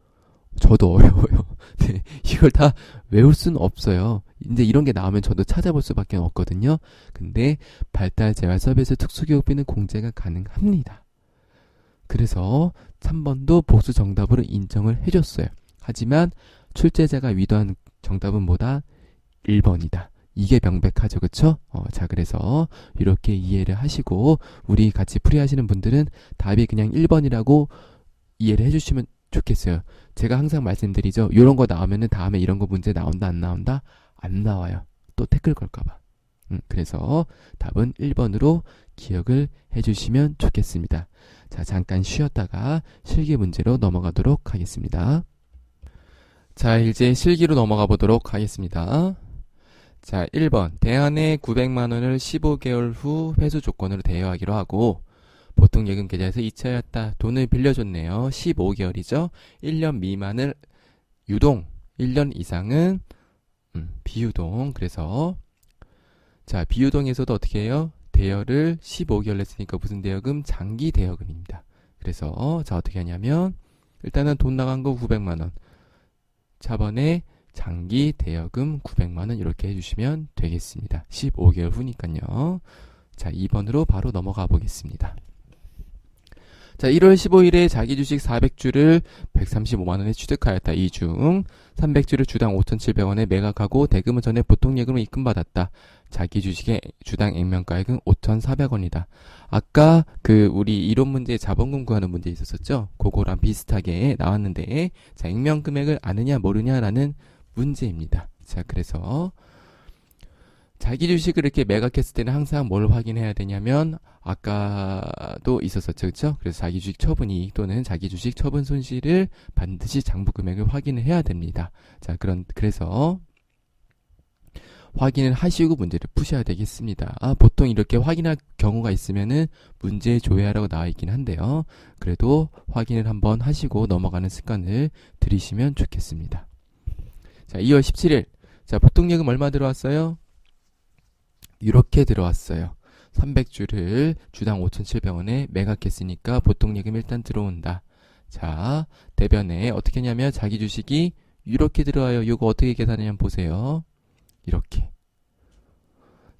저도 어려워요. 네, 이걸 다 외울 수는 없어요. 이제 이런 게 나오면 저도 찾아볼 수밖에 없거든요. 근데 발달 재활 서비스 특수교육비는 공제가 가능합니다. 그래서 3번도 복수 정답으로 인정을 해줬어요. 하지만 출제자가 위도한 정답은 뭐다? 1번이다. 이게 명백하죠, 그쵸? 자, 그래서 이렇게 이해를 하시고 우리 같이 풀이하시는 분들은 답이 그냥 1번이라고 이해를 해주시면 좋겠어요. 제가 항상 말씀드리죠. 이런 거 나오면은 다음에 이런 거 문제 나온다 안 나온다? 안 나와요. 또 태클 걸까봐. 그래서 답은 1번으로 기억을 해주시면 좋겠습니다. 자, 잠깐 쉬었다가 실기 문제로 넘어가도록 하겠습니다. 자, 이제 실기로 넘어가 보도록 하겠습니다. 자, 1번 대안에 900만원을 15개월 후 회수 조건으로 대여하기로 하고 보통 예금 계좌에서 이체하였다. 돈을 빌려줬네요. 15개월이죠. 1년 미만을 유동, 1년 이상은 비유동. 그래서 자, 비유동에서도 어떻게 해요? 대여를 15개월 냈으니까 무슨 대여금? 장기 대여금입니다. 그래서 자, 어떻게 하냐면 일단은 돈 나간 거 900만원. 차번에 장기 대여금 900만원 이렇게 해주시면 되겠습니다. 15개월 후니까요. 자, 2번으로 바로 넘어가 보겠습니다. 자, 1월 15일에 자기 주식 400주를 135만원에 취득하였다. 이 중 300주를 주당 5,700원에 매각하고 대금은 전에 보통 예금을 입금받았다. 자기 주식의 주당 액면가액은 5,400원이다. 아까 우리 이론 문제 자본금 구하는 문제 있었었죠? 그거랑 비슷하게 나왔는데 자, 액면 금액을 아느냐 모르냐라는 문제입니다. 자, 그래서 자기 주식을 이렇게 매각했을 때는 항상 뭘 확인해야 되냐면 아까도 있었었죠, 그렇죠? 그래서 자기 주식 처분 이익 또는 자기 주식 처분 손실을 반드시 장부 금액을 확인을 해야 됩니다. 자, 그래서 확인을 하시고 문제를 푸셔야 되겠습니다. 보통 이렇게 확인할 경우가 있으면은 문제 조회하라고 나와 있긴 한데요. 그래도 확인을 한번 하시고 넘어가는 습관을 들이시면 좋겠습니다. 자, 2월 17일. 자, 보통 예금 얼마 들어왔어요? 이렇게 들어왔어요. 300주를 주당 5,700원에 매각했으니까 보통 예금 일단 들어온다. 자, 대변에 어떻게 하냐면 자기 주식이 이렇게 들어와요. 이거 어떻게 계산하냐면 보세요. 이렇게.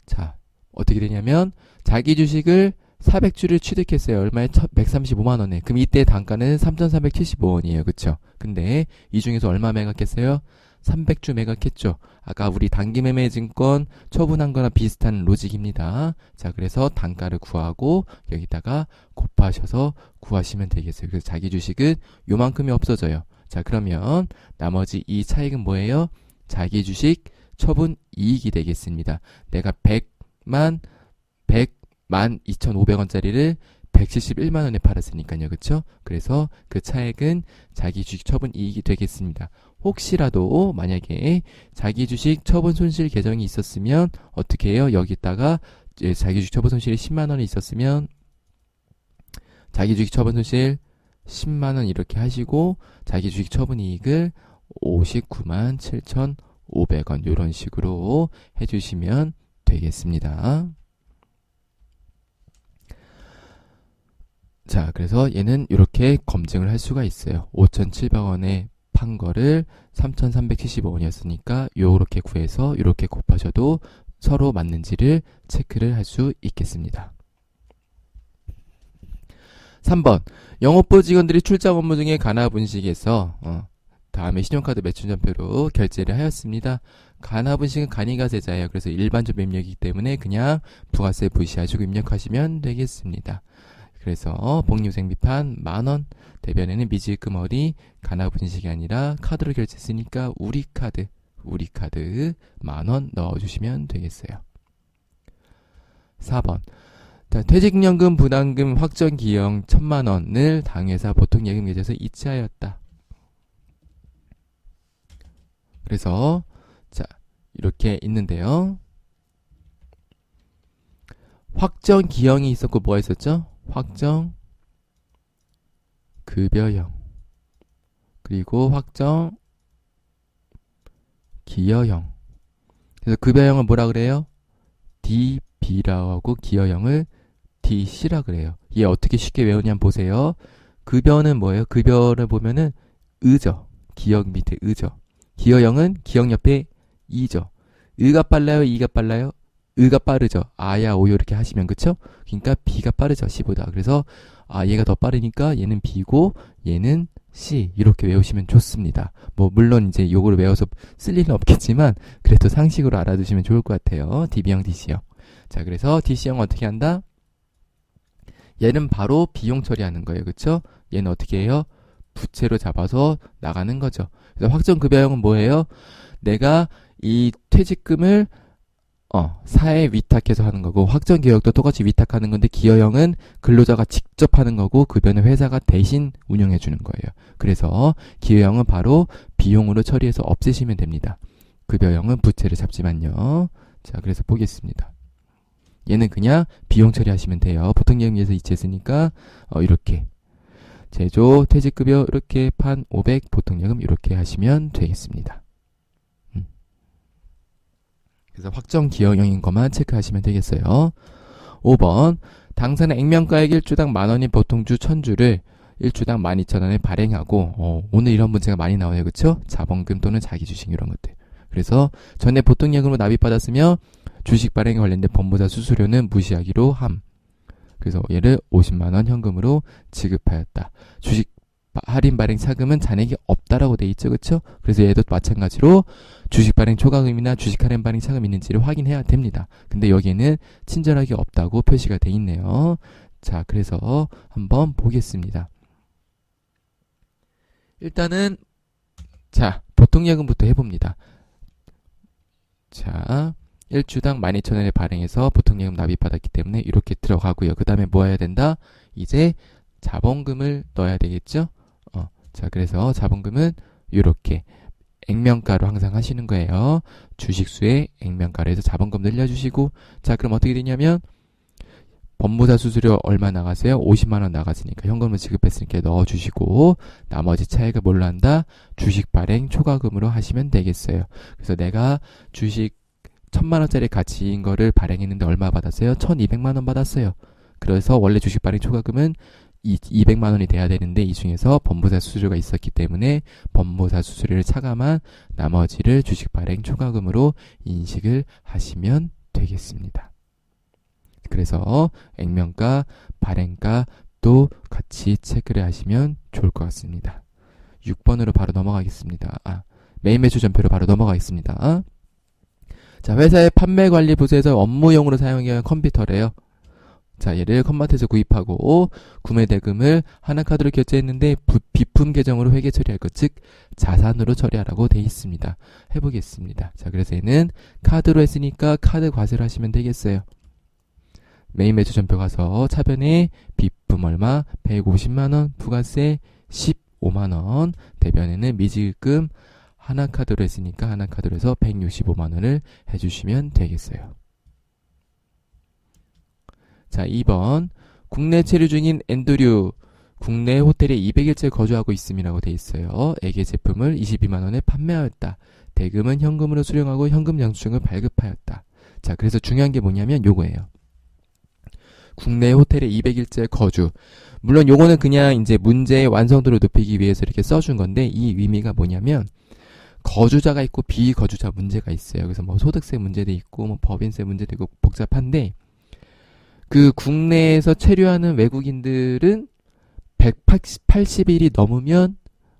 자, 어떻게 되냐면 자기 주식을 400주를 취득했어요. 얼마에? 135만원에. 그럼 이때 단가는 3,375원이에요. 그쵸? 근데 이 중에서 얼마 매각했어요? 300주 매각했죠. 아까 우리 단기매매 증권 처분한 거랑 비슷한 로직입니다. 자, 그래서 단가를 구하고 여기다가 곱하셔서 구하시면 되겠어요. 그래서 자기 주식은 요만큼이 없어져요. 자, 그러면 나머지 이 차익은 뭐예요? 자기 주식 처분 이익이 되겠습니다. 내가 100만 2,500원짜리를 171만원에 팔았으니까요. 그쵸? 그래서 그 차액은 자기 주식 처분 이익이 되겠습니다. 혹시라도 만약에 자기 주식 처분 손실 계정이 있었으면 어떻게 해요? 여기다가 자기 주식 처분 손실이 10만원이 있었으면 자기 주식 처분 손실 10만원 이렇게 하시고 자기 주식 처분 이익을 59만 7,500원 이런 식으로 해주시면 되겠습니다. 자, 그래서 얘는 이렇게 검증을 할 수가 있어요. 5,700원에 판 거를 3,375원이었으니까 요렇게 구해서 요렇게 곱하셔도 서로 맞는지를 체크를 할 수 있겠습니다. 3번 영업부 직원들이 출장 업무 중에 가나분식에서 다음에 신용카드 매출전표로 결제를 하였습니다. 가나분식은 간이가세자예요. 그래서 일반적 입력이기 때문에 그냥 부가세 무시하시고 입력하시면 되겠습니다. 그래서 복리후생비판 만원, 대변에는 미지급 어리, 가나분식이 아니라 카드로 결제했으니까 우리카드 만원 넣어주시면 되겠어요. 4번 자, 퇴직연금 부담금 확정기형 1,000만원을 당회사 보통예금 계좌에서 이체하였다. 그래서 자 이렇게 있는데요. 확정기형이 있었고 뭐가 있었죠? 확정급여형 그리고 확정기여형. 그래서 급여형을 뭐라 그래요? DB라고 하고 기여형을 DC라 그래요. 얘 어떻게 쉽게 외우냐면 보세요. 급여는 뭐예요? 급여를 보면은 의죠. 기역 밑에 의죠. 기여형은 기역 옆에 이죠. 의가 빨라요? 이가 빨라요? 의가 빠르죠. 아야 오요 이렇게 하시면 그쵸? 그러니까 B가 빠르죠. C보다. 그래서 얘가 더 빠르니까 얘는 B고 얘는 C 이렇게 외우시면 좋습니다. 뭐 물론 이제 요거를 외워서 쓸 일은 없겠지만 그래도 상식으로 알아두시면 좋을 것 같아요. DB형, DC형. 자, 그래서 DC형 어떻게 한다? 얘는 바로 비용 처리하는 거예요. 그쵸? 얘는 어떻게 해요? 부채로 잡아서 나가는 거죠. 그래서 확정급여형은 뭐예요? 내가 이 퇴직금을 사에 위탁해서 하는 거고, 확정기여형도 똑같이 위탁하는 건데 기여형은 근로자가 직접 하는 거고 급여는 회사가 대신 운영해 주는 거예요. 그래서 기여형은 바로 비용으로 처리해서 없애시면 됩니다. 급여형은 부채를 잡지만요. 자, 그래서 보겠습니다. 얘는 그냥 비용 처리하시면 돼요. 보통예금에서 이체했으니까 이렇게 제조, 퇴직급여 이렇게 판 500, 보통예금 이렇게 하시면 되겠습니다. 그래서 확정기여형인 것만 체크하시면 되겠어요. 5번 당사는 액면가액 1주당 만원인 보통주 1000주를 1주당 12,000원에 발행하고 오늘 이런 문제가 많이 나와요. 그쵸? 자본금 또는 자기주식 이런 것들. 그래서 전에 보통예금으로 납입받았으며 주식 발행에 관련된 법무사 수수료는 무시하기로 함. 그래서 얘를 50만원 현금으로 지급하였다. 주식 할인 발행 차금은 잔액이 없다라고 돼 있죠. 그쵸? 그래서 얘도 마찬가지로 주식 발행 초과금이나 주식 할인 발행 차금 있는지를 확인해야 됩니다. 근데 여기에는 친절하게 없다고 표시가 돼 있네요. 자, 그래서 한번 보겠습니다. 일단은 자, 보통예금부터 해봅니다. 자, 1주당 12,000원에 발행해서 보통예금 납입받았기 때문에 이렇게 들어가고요. 그 다음에 뭐 해야 된다? 이제 자본금을 넣어야 되겠죠? 자, 그래서 자본금은 이렇게 액면가로 항상 하시는 거예요. 주식수의 액면가로 해서 자본금 늘려주시고, 자, 그럼 어떻게 되냐면 법무사 수수료 얼마 나가세요? 50만원 나갔으니까 현금을 지급했으니까 넣어주시고, 나머지 차액을 뭘로 한다? 주식 발행 초과금으로 하시면 되겠어요. 그래서 내가 주식 1,000만원짜리 가치인 거를 발행했는데 얼마 받았어요? 1,200만원 받았어요. 그래서 원래 주식 발행 초과금은 200만원이 돼야 되는데 이 중에서 법무사 수수료가 있었기 때문에 법무사 수수료를 차감한 나머지를 주식 발행 초과금으로 인식을 하시면 되겠습니다. 그래서 액면가, 발행가 또 같이 체크를 하시면 좋을 것 같습니다. 6번으로 바로 넘어가겠습니다. 메인 매출 전표로 바로 넘어가겠습니다. 자, 회사의 판매관리 부서에서 업무용으로 사용하기 위한 컴퓨터래요. 자, 얘를 컴마트에서 구입하고 구매 대금을 하나카드로 결제했는데 비품 계정으로 회계 처리할 것, 즉 자산으로 처리하라고 돼 있습니다. 해보겠습니다. 자, 그래서 얘는 카드로 했으니까 카드 과세를 하시면 되겠어요. 메인 매출 전표 가서 차변에 비품 얼마 150만원, 부가세 15만원, 대변에는 미지급금 하나카드로 했으니까 하나카드로 해서 165만원을 해주시면 되겠어요. 자, 2번 국내 체류 중인 앤드류 국내 호텔에 200일째 거주하고 있음이라고 돼 있어요. 애게 제품을 22만원에 판매하였다. 대금은 현금으로 수령하고 현금 영수증을 발급하였다. 자, 그래서 중요한 게 뭐냐면 요거예요. 국내 호텔에 200일째 거주. 물론 요거는 그냥 이제 문제의 완성도를 높이기 위해서 이렇게 써준 건데, 이 의미가 뭐냐면 거주자가 있고 비거주자 문제가 있어요. 그래서 뭐 소득세 문제도 있고 뭐 법인세 문제도 있고 복잡한데, 그 국내에서 체류하는 외국인들은 180일이 넘으면,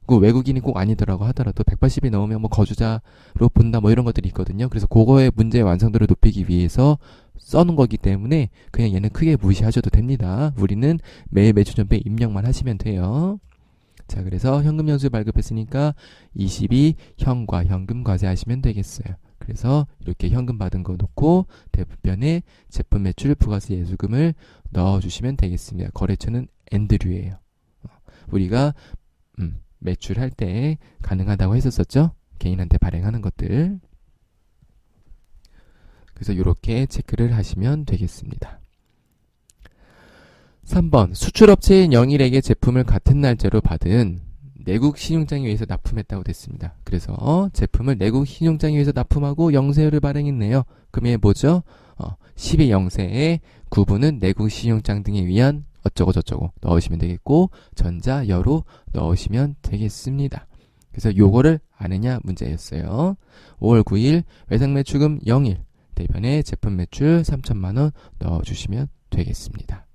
그 외국인이 꼭 아니더라고 하더라도 180일이 넘으면 뭐 거주자로 본다 뭐 이런 것들이 있거든요. 그래서 그거의 문제의 완성도를 높이기 위해서 써놓은 거기 때문에 그냥 얘는 크게 무시하셔도 됩니다. 우리는 매일 매출 전배 입력만 하시면 돼요. 자, 그래서 현금 연수 발급했으니까 22 현과 현금 과세하시면 되겠어요. 그래서 이렇게 현금 받은 거 놓고 대부변에 제품 매출 부가세 예수금을 넣어주시면 되겠습니다. 거래처는 앤드류예요. 우리가 매출할 때 가능하다고 했었었죠. 개인한테 발행하는 것들. 그래서 이렇게 체크를 하시면 되겠습니다. 3번, 수출업체인 영일에게 제품을 같은 날짜로 받은 내국 신용장에 의해서 납품했다고 됐습니다. 그래서 제품을 내국 신용장에 의해서 납품하고 영세율을 발행했네요. 그럼 얘 뭐죠? 12 영세의 구분은 내국 신용장 등에 의한 어쩌고 저쩌고 넣으시면 되겠고, 전자여로 넣으시면 되겠습니다. 그래서 요거를 아느냐 문제였어요. 5월 9일 외상매출금 0일 대변에 제품 매출 3천만원 넣어주시면 되겠습니다.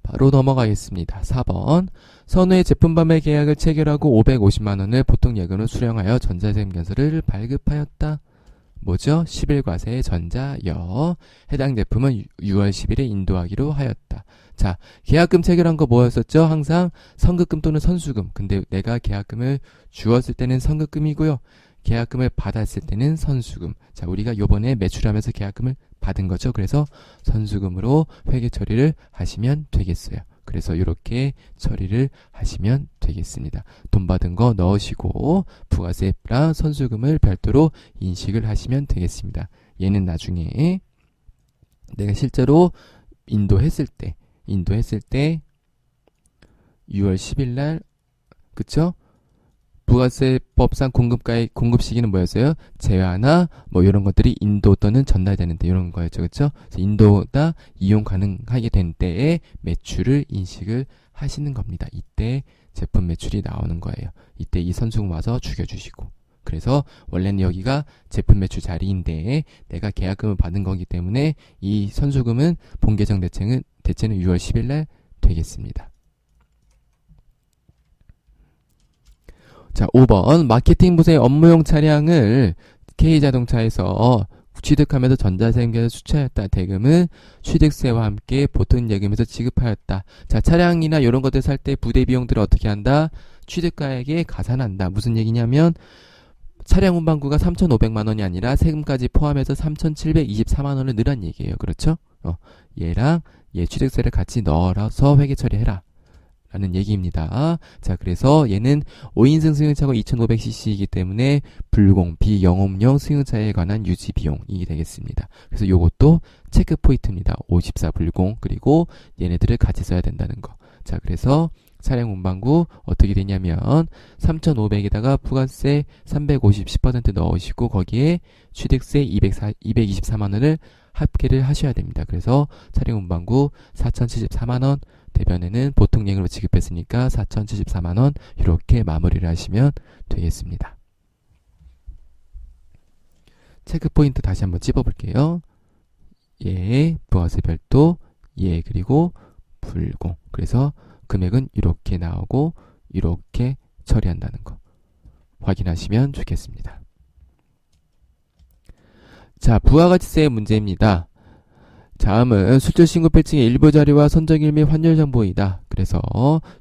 바로 넘어가겠습니다. 4번, 선후에 제품 판매 계약을 체결하고 550만원을 보통 예금으로 수령하여 전자세금연서를 발급하였다. 뭐죠? 10일 과세 전자여. 해당 제품은 6월 10일에 인도하기로 하였다. 자, 계약금 체결한 거 뭐였었죠? 항상 선급금 또는 선수금. 근데 내가 계약금을 주었을 때는 선급금이고요. 계약금을 받았을 때는 선수금. 자, 우리가 요번에 매출하면서 계약금을 받은 거죠. 그래서 선수금으로 회계 처리를 하시면 되겠어요. 그래서 이렇게 처리를 하시면 되겠습니다. 돈 받은 거 넣으시고 부가세랑 선수금을 별도로 인식을 하시면 되겠습니다. 얘는 나중에 내가 실제로 인도했을 때 6월 10일 날, 그쵸? 부가세법상 공급 시기는 뭐였어요? 재화나 뭐 이런 것들이 인도 또는 전달되는데 이런 거였죠. 그쵸? 인도나 이용 가능하게 된 때에 매출을 인식을 하시는 겁니다. 이때 제품 매출이 나오는 거예요. 이때 이 선수금 와서 죽여주시고. 그래서 원래는 여기가 제품 매출 자리인데 내가 계약금을 받은 거기 때문에 이 선수금은 본계정 대체는 6월 10일 날 되겠습니다. 자, 5번, 마케팅 부서의 업무용 차량을 K자동차에서 취득하면서 전자세금에서 수차였다. 대금은 취득세와 함께 보통 예금에서 지급하였다. 자, 차량이나 이런 것들 살 때 부대 비용들을 어떻게 한다? 취득가액에 가산한다. 무슨 얘기냐면 차량 운반구가 3,500만원이 아니라 세금까지 포함해서 3,724만원을 넣으란 얘기예요. 그렇죠? 얘랑 얘 취득세를 같이 넣어서 회계 처리해라 라는 얘기입니다. 자, 그래서 얘는 5인승 승용차가 2500cc이기 때문에 불공, 비영업용 승용차에 관한 유지 비용이 되겠습니다. 그래서 요것도 체크 포인트입니다. 54 불공, 그리고 얘네들을 같이 써야 된다는 거. 자, 그래서 차량 운반구 어떻게 되냐면 3,500에다가 부가세 350 10% 넣으시고 거기에 취득세 224만원을 합계를 하셔야 됩니다. 그래서 차량 운반구 4,074만원, 대변에는 보통 예금으로 지급했으니까 4,074만원 이렇게 마무리를 하시면 되겠습니다. 체크포인트 다시 한번 찝어볼게요. 예, 부가세 별도, 예, 그리고 불공. 그래서 금액은 이렇게 나오고 이렇게 처리한다는 거 확인하시면 좋겠습니다. 자, 부가가치세의 문제입니다. 다음은 수출신고 필증의 일부 자료와 선적일 및 환율 정보이다. 그래서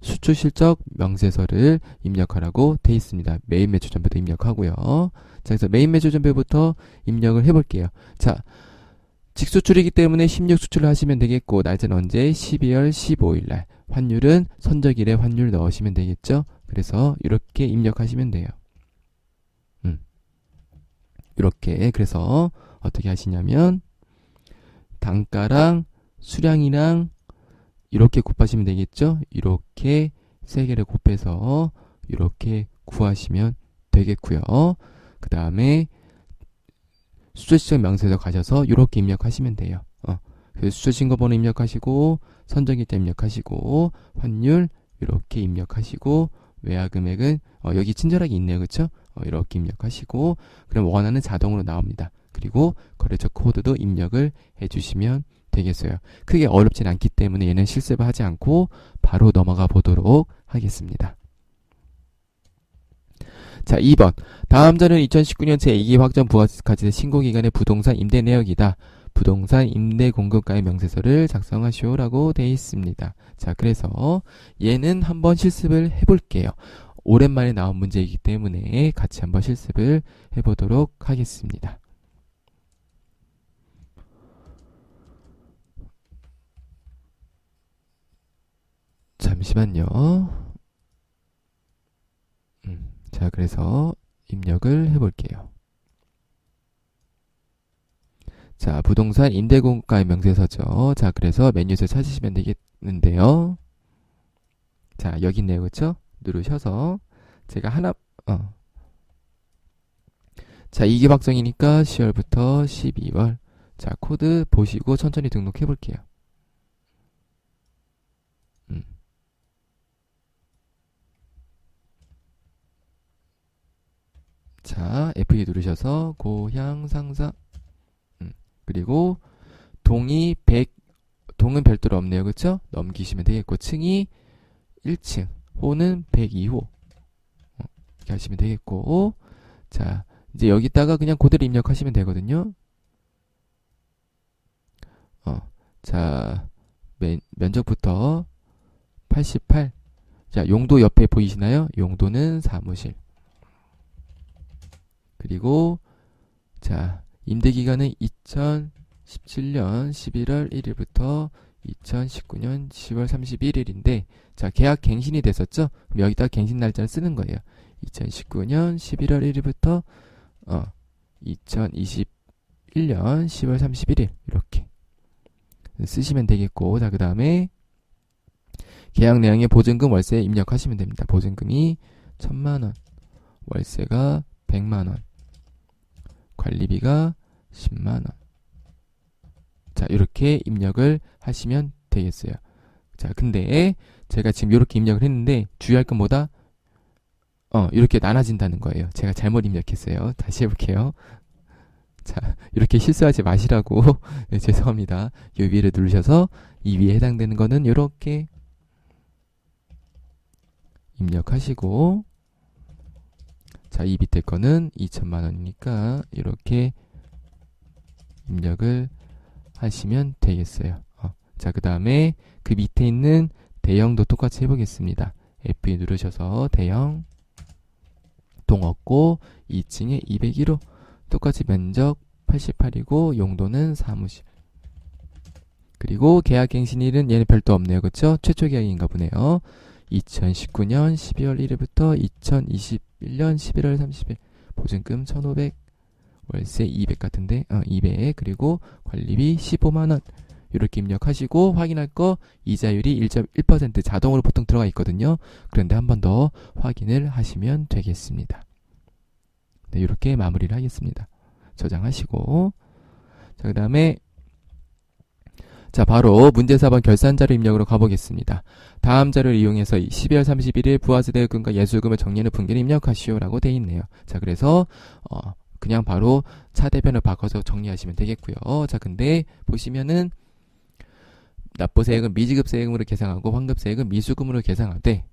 수출실적 명세서를 입력하라고 돼 있습니다. 메인 매출 전배도 입력하고요. 자, 그래서 메인 매출 전배부터 입력을 해볼게요. 자, 직수출이기 때문에 16 수출을 하시면 되겠고 날짜는 언제? 12월 15일 날. 환율은 선적일에 환율 넣으시면 되겠죠. 그래서 이렇게 입력하시면 돼요. 이렇게. 그래서 어떻게 하시냐면 단가랑 수량이랑 이렇게 곱하시면 되겠죠. 이렇게 세 개를 곱해서 이렇게 구하시면 되겠고요. 그 다음에 수출시장 명세서 가셔서 이렇게 입력하시면 돼요. 그래서 수조신고번호 입력하시고 선정일자 입력하시고 환율 이렇게 입력하시고 외화금액은 여기 친절하게 있네요. 그쵸? 이렇게 입력하시고 그럼 원하는 자동으로 나옵니다. 그리고 거래처 코드도 입력을 해주시면 되겠어요. 크게 어렵진 않기 때문에 얘는 실습을 하지 않고 바로 넘어가 보도록 하겠습니다. 자, 2번. 다음 자료는 2019년 제2기 확정 부가가치세 신고기간의 부동산 임대 내역이다. 부동산 임대 공급가의 명세서를 작성하시오라고 되어 있습니다. 자, 그래서 얘는 한번 실습을 해볼게요. 오랜만에 나온 문제이기 때문에 같이 한번 실습을 해보도록 하겠습니다. 잠시만요. 자, 그래서 입력을 해볼게요. 자, 부동산 임대공급가의 명세서죠. 자, 그래서 메뉴에서 찾으시면 되겠는데요. 자, 여기 있네요. 그쵸? 누르셔서 제가 하나 자, 2기 확정이니까 10월부터 12월. 자, 코드 보시고 천천히 등록해 볼게요. 자, F2 누르셔서 고향 상사 그리고 동이 100 동은 별도로 없네요. 그쵸? 넘기시면 되겠고 층이 1층 호는 102호 이렇게 하시면 되겠고 자, 이제 여기다가 그냥 그대로 입력하시면 되거든요. 자, 면적부터 88. 자, 용도 옆에 보이시나요? 용도는 사무실. 그리고 자, 임대기간은 2017년 11월 1일부터 2019년 10월 31일인데 자, 계약 갱신이 됐었죠? 그럼 여기다가 갱신 날짜를 쓰는 거예요. 2019년 11월 1일부터 2021년 10월 31일 이렇게 쓰시면 되겠고 자, 그 다음에 계약 내용에 보증금 월세 입력하시면 됩니다. 보증금이 1000만원 월세가 100만원 관리비가 10만원 자, 이렇게 입력을 하시면 되겠어요. 자, 근데 제가 지금 이렇게 입력을 했는데 주의할 건 뭐다? 이렇게 나눠진다는 거예요. 제가 잘못 입력했어요. 다시 해볼게요. 자, 이렇게 실수하지 마시라고 네, 죄송합니다. 이 위를 누르셔서 이 위에 해당되는 거는 이렇게 입력하시고 자, 이 밑에 거는 2천만원이니까 이렇게 입력을 하시면 되겠어요. 자, 그 다음에 그 밑에 있는 대형도 똑같이 해보겠습니다. F2 누르셔서 대형 동 없고 2층에 201호 똑같이 면적 88이고 용도는 사무실 그리고 계약갱신일은 얘는 별도 없네요. 그쵸? 최초 계약인가 보네요. 2019년 12월 1일부터 2021년 11월 30일 보증금 1,500 월세 200 같은데 200 그리고 관리비 15만원 이렇게 입력하시고 확인할 거 이자율이 1.1% 자동으로 보통 들어가 있거든요. 그런데 한 번 더 확인을 하시면 되겠습니다. 네, 이렇게 마무리를 하겠습니다. 저장하시고 자, 그 다음에 자, 바로 문제 4번 결산자료 입력으로 가보겠습니다. 다음 자료를 이용해서 12월 31일 부가세 대금과 예술금을 정리하는 분기를 입력하시오라고 되어 있네요. 자, 그래서 그냥 바로 차대변을 바꿔서 정리하시면 되겠고요. 자, 근데 보시면은 납부세액은 미지급세액으로 계상하고 환급세액은 미수금으로 계상하되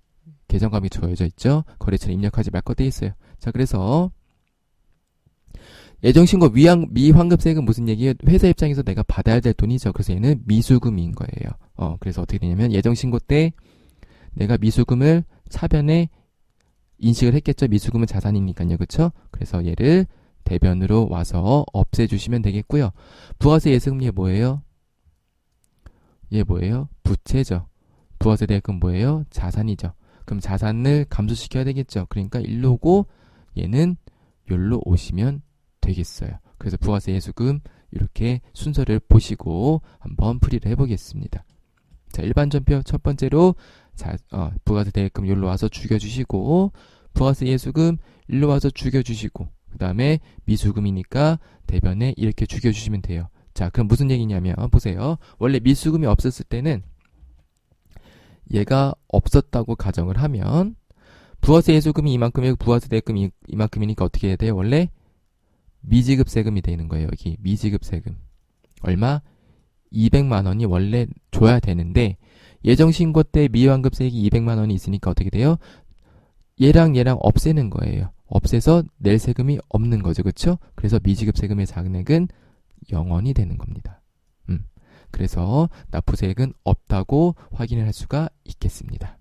계정감이 주어져 있죠. 거래처는 입력하지 말 것 되어 있어요. 자, 그래서 예정신고 미환급세액은 무슨 얘기예요? 회사 입장에서 내가 받아야 될 돈이죠. 그래서 얘는 미수금인 거예요. 그래서 어떻게 되냐면 예정신고 때 내가 미수금을 차변에 인식을 했겠죠. 미수금은 자산이니까요. 그쵸? 그래서 얘를 대변으로 와서 없애주시면 되겠고요. 부가세 예수금리 뭐예요? 얘 뭐예요? 부채죠. 부가세 대액금 뭐예요? 자산이죠. 그럼 자산을 감소시켜야 되겠죠. 그러니까 일로 오고 얘는 여기로 오시면 되겠어요. 그래서 부가세 예수금 이렇게 순서를 보시고 한번 풀이를 해보겠습니다. 자, 일반전표 첫 번째로 부가세 대액금 여기로 와서 죽여주시고 부가세 예수금 일로 와서 죽여주시고 그 다음에 미수금이니까 대변에 이렇게 죽여주시면 돼요. 자, 그럼 무슨 얘기냐면 보세요. 원래 미수금이 없었을 때는 얘가 없었다고 가정을 하면 부가세 예수금이 이만큼이고 부가세 대금이 이만큼이니까 어떻게 해야 돼요? 원래 미지급 세금이 되는 거예요. 여기 미지급 세금. 얼마? 200만 원이 원래 줘야 되는데 예정 신고 때 미환급세액이 200만 원이 있으니까 어떻게 돼요? 얘랑 없애는 거예요. 없애서 낼 세금이 없는 거죠. 그렇죠? 그래서 미지급 세금의 잔액은 0원이 되는 겁니다. 그래서 납부세액은 없다고 확인을 할 수가 있겠습니다.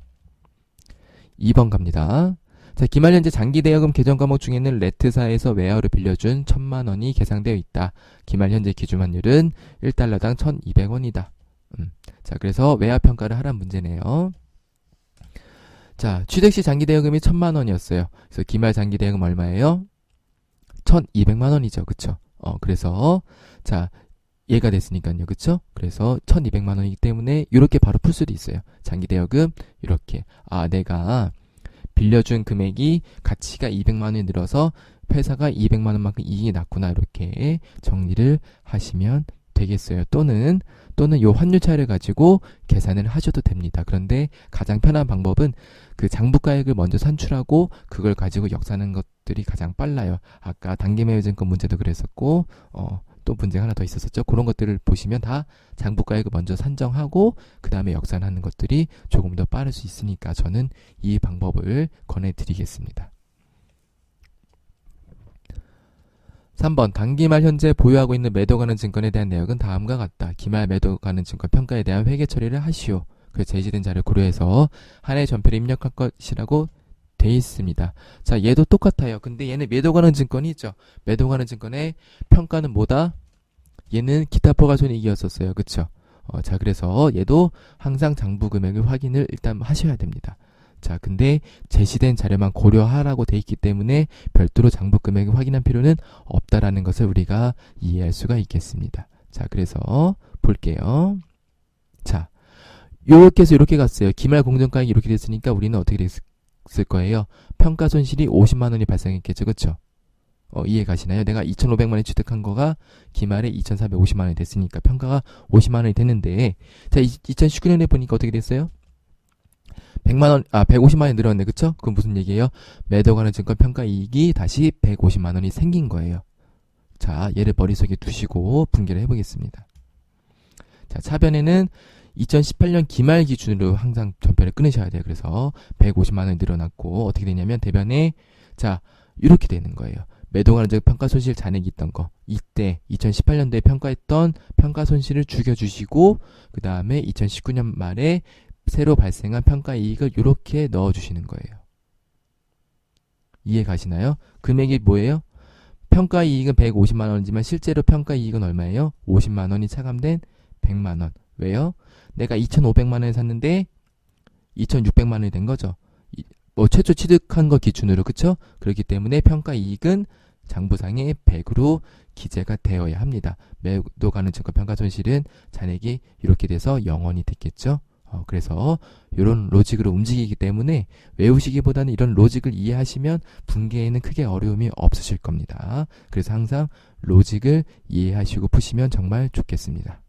2번 갑니다. 자, 기말 현재 장기대여금 계정 과목 중에는 레트사에서 외화로 빌려준 1000만 원이 계상되어 있다. 기말 현재 기준 환율은 1달러당 1200원이다. 자, 그래서 외화 평가를 하란 문제네요. 자, 취득시 장기대여금이 1000만 원이었어요. 그래서 기말 장기대여금 얼마예요? 1200만 원이죠. 그쵸? 그래서 자, 얘가 됐으니까요. 그쵸? 그래서 1200만 원이기 때문에 이렇게 바로 풀 수도 있어요. 장기대여금 이렇게. 내가 빌려준 금액이 가치가 200만 원이 늘어서 회사가 200만 원만큼 이익이 났구나. 이렇게 정리를 하시면 되겠어요. 또는 요 환율 차이를 가지고 계산을 하셔도 됩니다. 그런데 가장 편한 방법은 그 장부가액을 먼저 산출하고 그걸 가지고 역사하는 것들이 가장 빨라요. 아까 단기매매증권 문제도 그랬었고 또 문제가 하나 더 있었었죠. 그런 것들을 보시면 다 장부가액을 먼저 산정하고 그 다음에 역산하는 것들이 조금 더 빠를 수 있으니까 저는 이 방법을 권해드리겠습니다. 3번 단기말 현재 보유하고 있는 매도 가는 증권에 대한 내역은 다음과 같다. 기말 매도 가는 증권 평가에 대한 회계 처리를 하시오. 그 제시된 자료를 고려해서 한 해 전표를 입력할 것이라고 돼 있습니다. 자, 얘도 똑같아요. 근데 얘는 매도 가는 증권이 있죠. 매도 가는 증권의 평가는 뭐다? 얘는 기타 포괄손익이었었어요. 그쵸? 자, 그래서 얘도 항상 장부 금액을 확인을 일단 하셔야 됩니다. 자, 근데 제시된 자료만 고려하라고 돼 있기 때문에 별도로 장부 금액을 확인할 필요는 없다라는 것을 우리가 이해할 수가 있겠습니다. 자, 그래서 볼게요. 자, 요렇게 해서 이렇게 갔어요. 기말 공정가액이 이렇게 됐으니까 우리는 어떻게 됐을 거예요? 평가 손실이 50만 원이 발생했겠죠. 그쵸? 이해 가시나요? 내가 2,500만 원에 취득한 거가 기말에 2,450만 원이 됐으니까 평가가 50만 원이 됐는데, 자, 2019년에 보니까 어떻게 됐어요? 150만 원이 늘었네. 그쵸? 그건 무슨 얘기예요? 매도 가는 증권 평가 이익이 다시 150만 원이 생긴 거예요. 자, 얘를 머릿속에 두시고 분개를 해보겠습니다. 자, 차변에는 2018년 기말 기준으로 항상 전편을 끊으셔야 돼요. 그래서 150만 원이 늘어났고 어떻게 되냐면 대변에 자, 이렇게 되는 거예요. 매도 가는 증권 평가 손실 잔액이 있던 거. 이때 2018년도에 평가했던 평가 손실을 죽여주시고 그 다음에 2019년 말에 새로 발생한 평가 이익을 이렇게 넣어주시는 거예요. 이해 가시나요? 금액이 뭐예요? 평가 이익은 150만 원이지만 실제로 평가 이익은 얼마예요? 50만 원이 차감된 100만 원. 왜요? 내가 2,500만 원에 샀는데 2,600만 원이 된 거죠. 최초 취득한 거 기준으로. 그쵸? 그렇기 때문에 평가 이익은 장부상에 100으로 기재가 되어야 합니다. 매도 가는 증권 평가 손실은 잔액이 이렇게 돼서 0원이 됐겠죠? 그래서 이런 로직으로 움직이기 때문에 외우시기보다는 이런 로직을 이해하시면 분계에는 크게 어려움이 없으실 겁니다. 그래서 항상 로직을 이해하시고 푸시면 정말 좋겠습니다.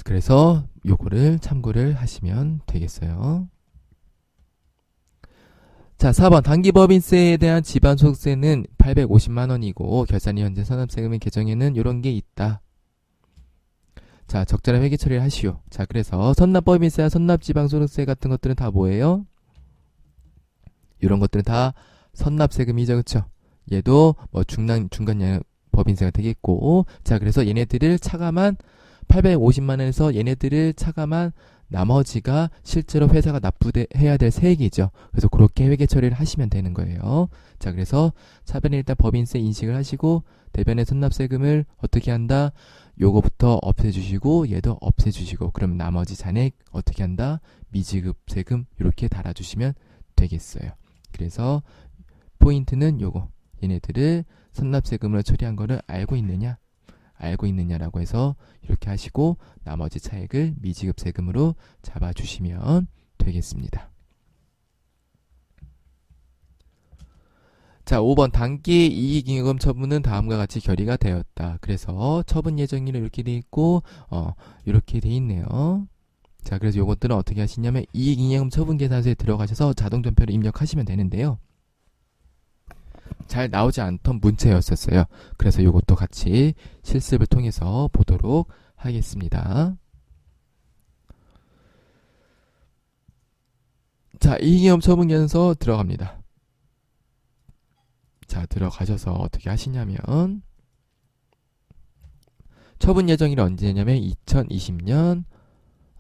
그래서 요거를 참고를 하시면 되겠어요. 자, 4번 단기법인세에 대한 지방소득세는 850만 원이고 결산이 현재 선납세금의 계정에는 이런 게 있다. 자, 적절한 회계 처리를 하시오. 자, 그래서 선납법인세와 선납지방소득세 같은 것들은 다 뭐예요? 이런 것들은 다 선납세금이죠. 그쵸? 얘도 뭐 중간 법인세가 되겠고, 자, 그래서 얘네들을 차감한 850만 원에서 얘네들을 차감한 나머지가 실제로 회사가 납부해야 될 세액이죠. 그래서 그렇게 회계 처리를 하시면 되는 거예요. 자, 그래서 차변에 일단 법인세 인식을 하시고 대변의 선납세금을 어떻게 한다? 요거부터 없애주시고 얘도 없애주시고 그럼 나머지 잔액 어떻게 한다? 미지급 세금 이렇게 달아주시면 되겠어요. 그래서 포인트는 요거. 얘네들을 선납세금으로 처리한 거를 알고 있느냐라고 해서 이렇게 하시고 나머지 차액을 미지급 세금으로 잡아주시면 되겠습니다. 자, 5번 단기 이익잉여금 처분은 다음과 같이 결의가 되었다. 그래서 처분 예정일은 이렇게 돼 있고 이렇게 돼 있네요. 자, 그래서 요것들은 어떻게 하시냐면 이익잉여금 처분 계산서에 들어가셔서 자동 전표를 입력하시면 되는데요. 잘 나오지 않던 문체였었어요. 그래서 요것도 같이 실습을 통해서 보도록 하겠습니다. 자, 이익잉여금 처분 계산서 들어갑니다. 자, 들어가셔서 어떻게 하시냐면 처분 예정일이 언제냐면 2020년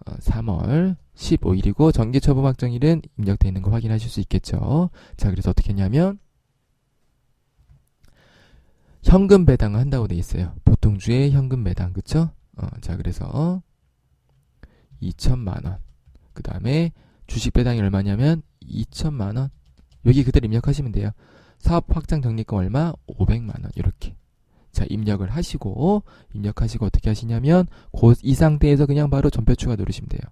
3월 15일이고 정기 처분 확정일은 입력되어 있는 거 확인하실 수 있겠죠. 자, 그래서 어떻게 했냐면 현금 배당을 한다고 돼 있어요. 보통주의 현금 배당, 그쵸? 자, 그래서 2천만원. 그 다음에 주식 배당이 얼마냐면 2천만원. 여기 그대로 입력하시면 돼요. 사업 확장 적립금 얼마? 500만원. 이렇게. 자, 입력을 하시고 어떻게 하시냐면 이 상태에서 그냥 바로 전표 추가 누르시면 돼요.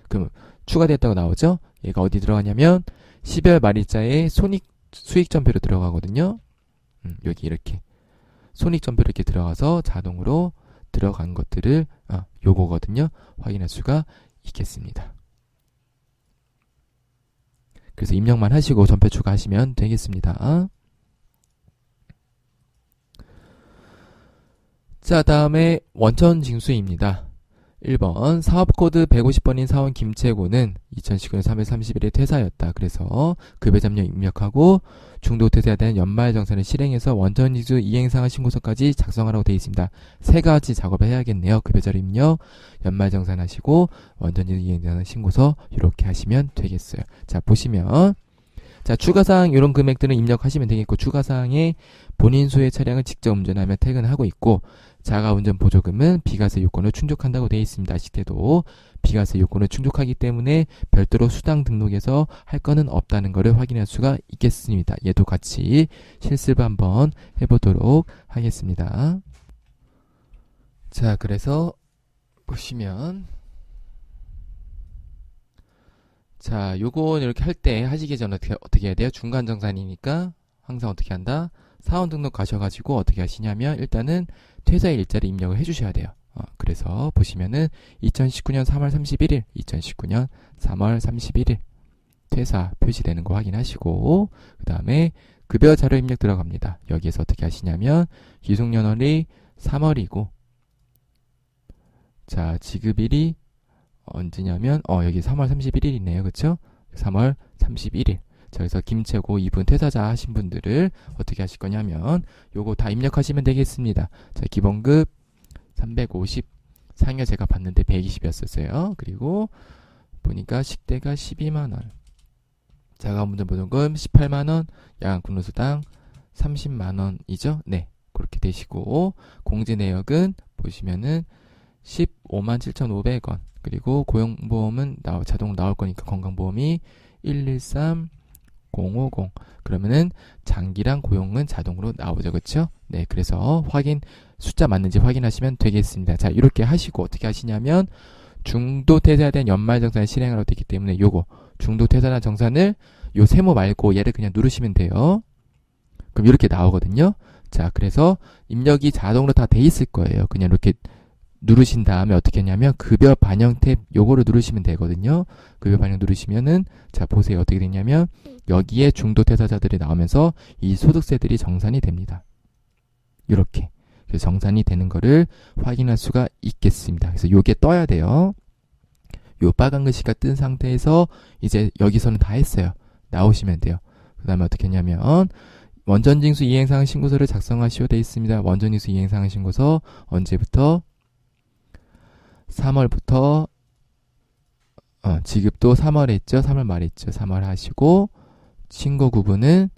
그럼 추가됐다고 나오죠? 얘가 어디 들어가냐면 12월 말일자에 수익 전표로 들어가거든요. 여기 이렇게 손익 전표로 이렇게 들어가서 자동으로 들어간 것들을 요거거든요. 확인할 수가 있겠습니다. 그래서 입력만 하시고 전표 추가하시면 되겠습니다. 자, 다음에 원천 징수입니다. 1번 사업코드 150번인 사원 김채고는 2019년 3월 30일에 퇴사였다. 그래서 급여 잡료 입력하고 중도 퇴사에 대한 연말정산을 실행해서 원천징수 이행상환 신고서까지 작성하라고 되어 있습니다. 세 가지 작업을 해야겠네요. 급여 자료 입력, 연말정산하시고 원천징수 이행상환 신고서 이렇게 하시면 되겠어요. 자, 보시면 자, 추가사항 이런 금액들은 입력하시면 되겠고 추가사항에 본인 소유의 차량을 직접 운전하며 퇴근하고 있고 자가운전 보조금은 비과세 요건을 충족한다고 되어 있습니다. 아실 때도 비과세 요건을 충족하기 때문에 별도로 수당 등록해서 할 거는 없다는 것을 확인할 수가 있겠습니다. 얘도 같이 실습 한번 해보도록 하겠습니다. 자, 그래서 보시면 자, 요건 이렇게 할 때 하시기 전에 어떻게 해야 돼요? 중간정산이니까 항상 어떻게 한다? 사원 등록 가셔가지고 어떻게 하시냐면 일단은 퇴사 일자리 입력을 해주셔야 돼요. 그래서 보시면은 2019년 3월 31일 퇴사 표시되는 거 확인하시고 그 다음에 급여 자료 입력 들어갑니다. 여기에서 어떻게 하시냐면 기속연월이 3월이고 자, 지급일이 언제냐면 여기 3월 31일이네요. 그쵸? 3월 31일. 자, 그래서 김채고 이분 퇴사자 하신 분들을 어떻게 하실 거냐면 요거 다 입력하시면 되겠습니다. 자, 기본급 350, 상여 제가 봤는데 120이었었어요. 그리고 보니까 식대가 12만원, 자가운전 보조금 18만원, 야간 근로수당 30만원이죠. 네, 그렇게 되시고 공제 내역은 보시면은 15만 7,500원. 그리고 고용보험은 자동 나올 거니까 건강보험이 113050. 그러면은 장기랑 고용은 자동으로 나오죠. 그쵸? 네, 그래서 숫자 맞는지 확인하시면 되겠습니다. 자, 이렇게 하시고 어떻게 하시냐면 중도 퇴사에 대한 연말정산을 실행하라고 되어 있기 때문에 요거 중도 퇴사나 정산을 요 세모 말고 얘를 그냥 누르시면 돼요. 그럼 이렇게 나오거든요. 자, 그래서 입력이 자동으로 다 돼 있을 거예요. 그냥 이렇게 누르신 다음에 어떻게 하냐면 급여 반영 탭 요거를 누르시면 되거든요. 급여 반영 누르시면은 자, 보세요. 어떻게 되냐면 여기에 중도 퇴사자들이 나오면서 이 소득세들이 정산이 됩니다. 이렇게 그래서 정산이 되는 거를 확인할 수가 있겠습니다. 그래서 요게 떠야 돼요. 요 빨간 글씨가 뜬 상태에서 이제 여기서는 다 했어요. 나오시면 돼요. 그 다음에 어떻게 했냐면 원전징수 이행상환 신고서를 작성하시오 되어 있습니다. 원전징수 이행상환 신고서 언제부터? 3월부터 지급도 3월에 했죠. 3월 말에 했죠. 3월 하시고 신고 구분은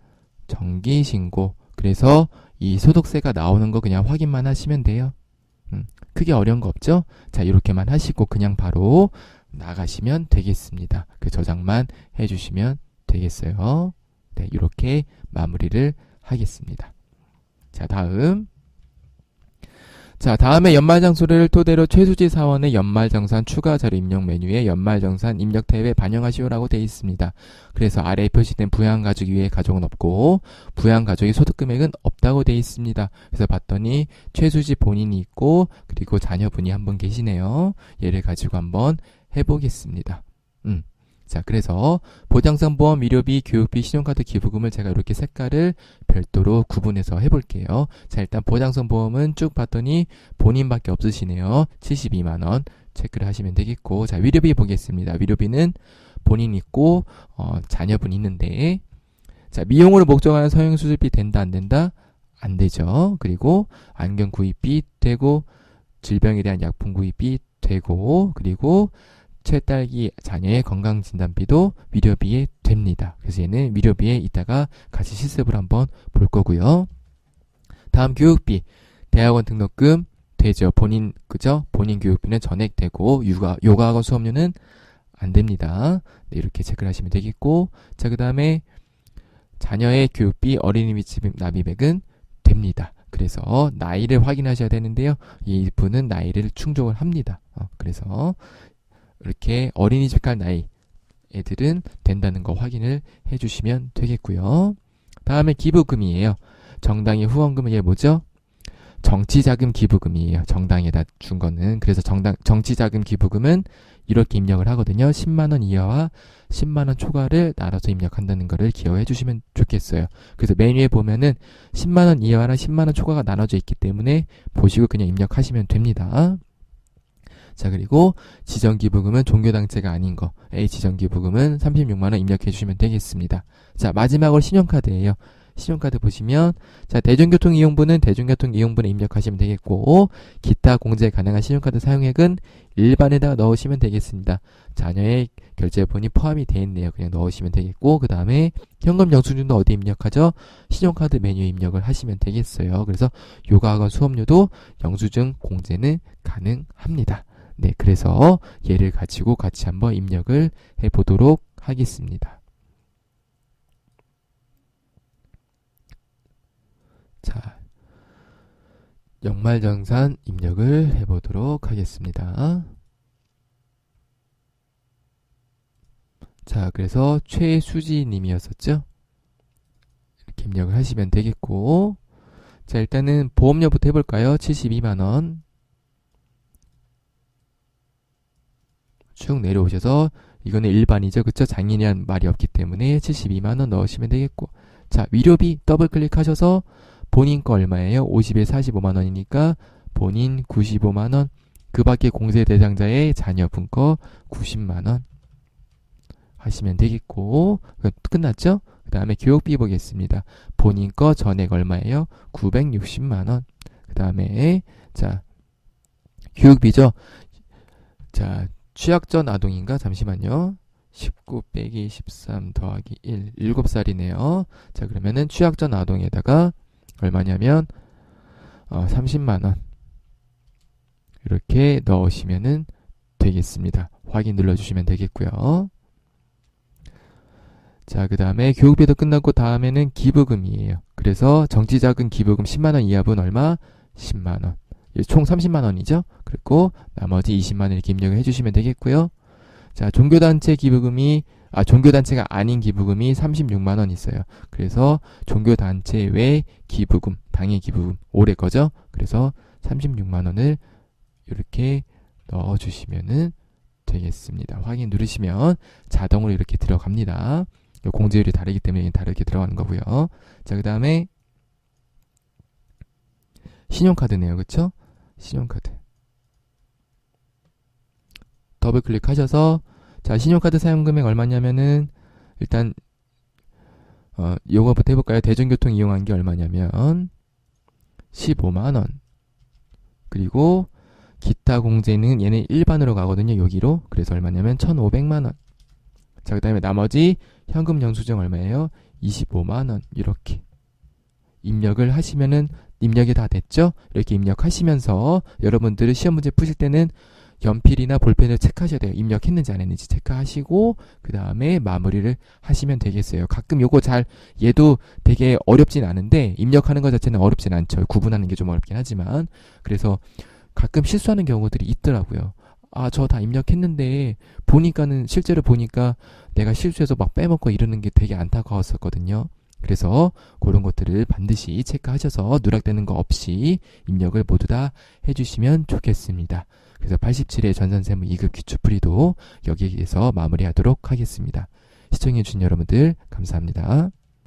정기신고. 그래서 이 소득세가 나오는 거 그냥 확인만 하시면 돼요. 크게 어려운 거 없죠? 자, 이렇게만 하시고 그냥 바로 나가시면 되겠습니다. 그 저장만 해주시면 되겠어요. 네, 이렇게 마무리를 하겠습니다. 자, 자, 다음에 연말장소를 토대로 최수지 사원의 연말정산 추가 자료 입력 메뉴에 연말정산 입력 탭에 반영하시오라고 되어 있습니다. 그래서 아래에 표시된 부양가족 이외의 가족은 없고 부양가족의 소득금액은 없다고 되어 있습니다. 그래서 봤더니 최수지 본인이 있고 그리고 자녀분이 한 분 계시네요. 얘를 가지고 한번 해보겠습니다. 자, 그래서 보장성보험, 의료비, 교육비, 신용카드 기부금을 제가 이렇게 색깔을 별도로 구분해서 해볼게요. 자, 일단 보장성보험은 쭉 봤더니 본인밖에 없으시네요. 72만원 체크를 하시면 되겠고, 자, 의료비 보겠습니다. 의료비는 본인 있고 자녀분 있는데, 자, 미용으로 목적하는 성형수술비 된다 안 된다? 안 되죠. 그리고 안경 구입비 되고 질병에 대한 약품 구입비 되고, 그리고 최딸기 자녀의 건강진단비도 위료비에 됩니다. 그래서 얘는 위료비에 이따가 같이 실습을 한번 볼 거고요. 다음 교육비, 대학원 등록금 되죠. 그죠? 본인 교육비는 전액되고 요가학원 수업료는 안 됩니다. 네, 이렇게 체크를 하시면 되겠고, 자, 그 다음에 자녀의 교육비, 어린이집 납입액은 됩니다. 그래서 나이를 확인하셔야 되는데요. 이분은 나이를 충족을 합니다. 그래서 이렇게 어린이집 갈 나이 애들은 된다는 거 확인을 해주시면 되겠고요. 다음에 기부금이에요. 정당의 후원금은 이게 뭐죠? 정치자금 기부금이에요. 정당에다 준 거는. 그래서 정치자금 기부금은 이렇게 입력을 하거든요. 10만원 이하와 10만원 초과를 나눠서 입력한다는 거를 기억해 주시면 좋겠어요. 그래서 메뉴에 보면은 10만원 이하랑 10만원 초과가 나눠져 있기 때문에 보시고 그냥 입력하시면 됩니다. 자, 그리고 지정기부금은 종교단체가 아닌 거에 지정기부금은 36만원 입력해 주시면 되겠습니다. 자, 마지막으로 신용카드예요. 신용카드 보시면, 자, 대중교통 이용분은 대중교통 이용분에 입력하시면 되겠고, 기타 공제 가능한 신용카드 사용액은 일반에다가 넣으시면 되겠습니다. 자녀의 결제분이 포함이 되어 있네요. 그냥 넣으시면 되겠고, 그 다음에 현금 영수증도 어디 입력하죠? 신용카드 메뉴에 입력을 하시면 되겠어요. 그래서 요가학원 수업료도 영수증 공제는 가능합니다. 네, 그래서 얘를 가지고 같이 한번 입력을 해보도록 하겠습니다. 자, 연말정산 입력을 해보도록 하겠습니다. 자, 그래서 최수지 님이었었죠? 이렇게 입력을 하시면 되겠고, 자, 일단은 보험료부터 해볼까요? 72만원. 쭉 내려오셔서, 이거는 일반이죠. 그쵸? 장인이란 말이 없기 때문에 72만원 넣으시면 되겠고, 자, 위료비 더블 클릭하셔서 본인 거 얼마예요? 50에 45만원이니까 본인 95만원, 그 밖에 공세 대상자의 자녀분 거 90만원 하시면 되겠고, 끝났죠? 그 다음에 교육비 보겠습니다. 본인 거 전액 얼마예요? 960만원. 그 다음에, 자, 교육비죠? 자, 취약전 아동인가? 잠시만요. 19 빼기 13 더하기 1, 7살이네요. 자, 그러면은 취약전 아동에다가 얼마냐면 30만원 이렇게 넣으시면은 되겠습니다. 확인 눌러주시면 되겠고요. 자, 그 다음에 교육비도 끝났고 다음에는 기부금이에요. 그래서 정치자금 기부금 10만원 이하분 얼마? 10만원. 총 30만원이죠. 그리고 나머지 20만원 이렇게 입력을 해주시면 되겠고요. 자, 종교단체 기부금이, 종교단체가 아닌 기부금이 36만원 있어요. 그래서 종교단체 외 기부금, 당일 기부금, 올해 거죠. 그래서 36만원을 이렇게 넣어주시면 되겠습니다. 확인 누르시면 자동으로 이렇게 들어갑니다. 공제율이 다르기 때문에 다르게 들어가는 거고요. 자, 그 다음에 신용카드네요. 그쵸? 신용카드. 더블 클릭하셔서, 자, 신용카드 사용금액 얼마냐면은, 일단, 요거부터 해볼까요? 대중교통 이용한 게 얼마냐면, 15만원. 그리고, 기타 공제는 얘는 일반으로 가거든요. 여기로. 그래서 얼마냐면, 1,500만원. 자, 그 다음에 나머지 현금 영수증 얼마예요? 25만원. 이렇게. 입력을 하시면은, 입력이 다 됐죠? 이렇게 입력하시면서, 여러분들은 시험 문제 푸실 때는 연필이나 볼펜을 체크하셔야 돼요. 입력했는지 안 했는지 체크하시고 그 다음에 마무리를 하시면 되겠어요. 가끔 요거 얘도 되게 어렵진 않은데 입력하는 것 자체는 어렵진 않죠. 구분하는 게 좀 어렵긴 하지만 그래서 가끔 실수하는 경우들이 있더라고요. 아, 저 다 입력했는데 실제로 보니까 내가 실수해서 막 빼먹고 이러는 게 되게 안타까웠었거든요. 그래서 그런 것들을 반드시 체크하셔서 누락되는 거 없이 입력을 모두 다 해주시면 좋겠습니다. 그래서 87회 전산세무 2급 기출풀이도 여기에서 마무리하도록 하겠습니다. 시청해주신 여러분들 감사합니다.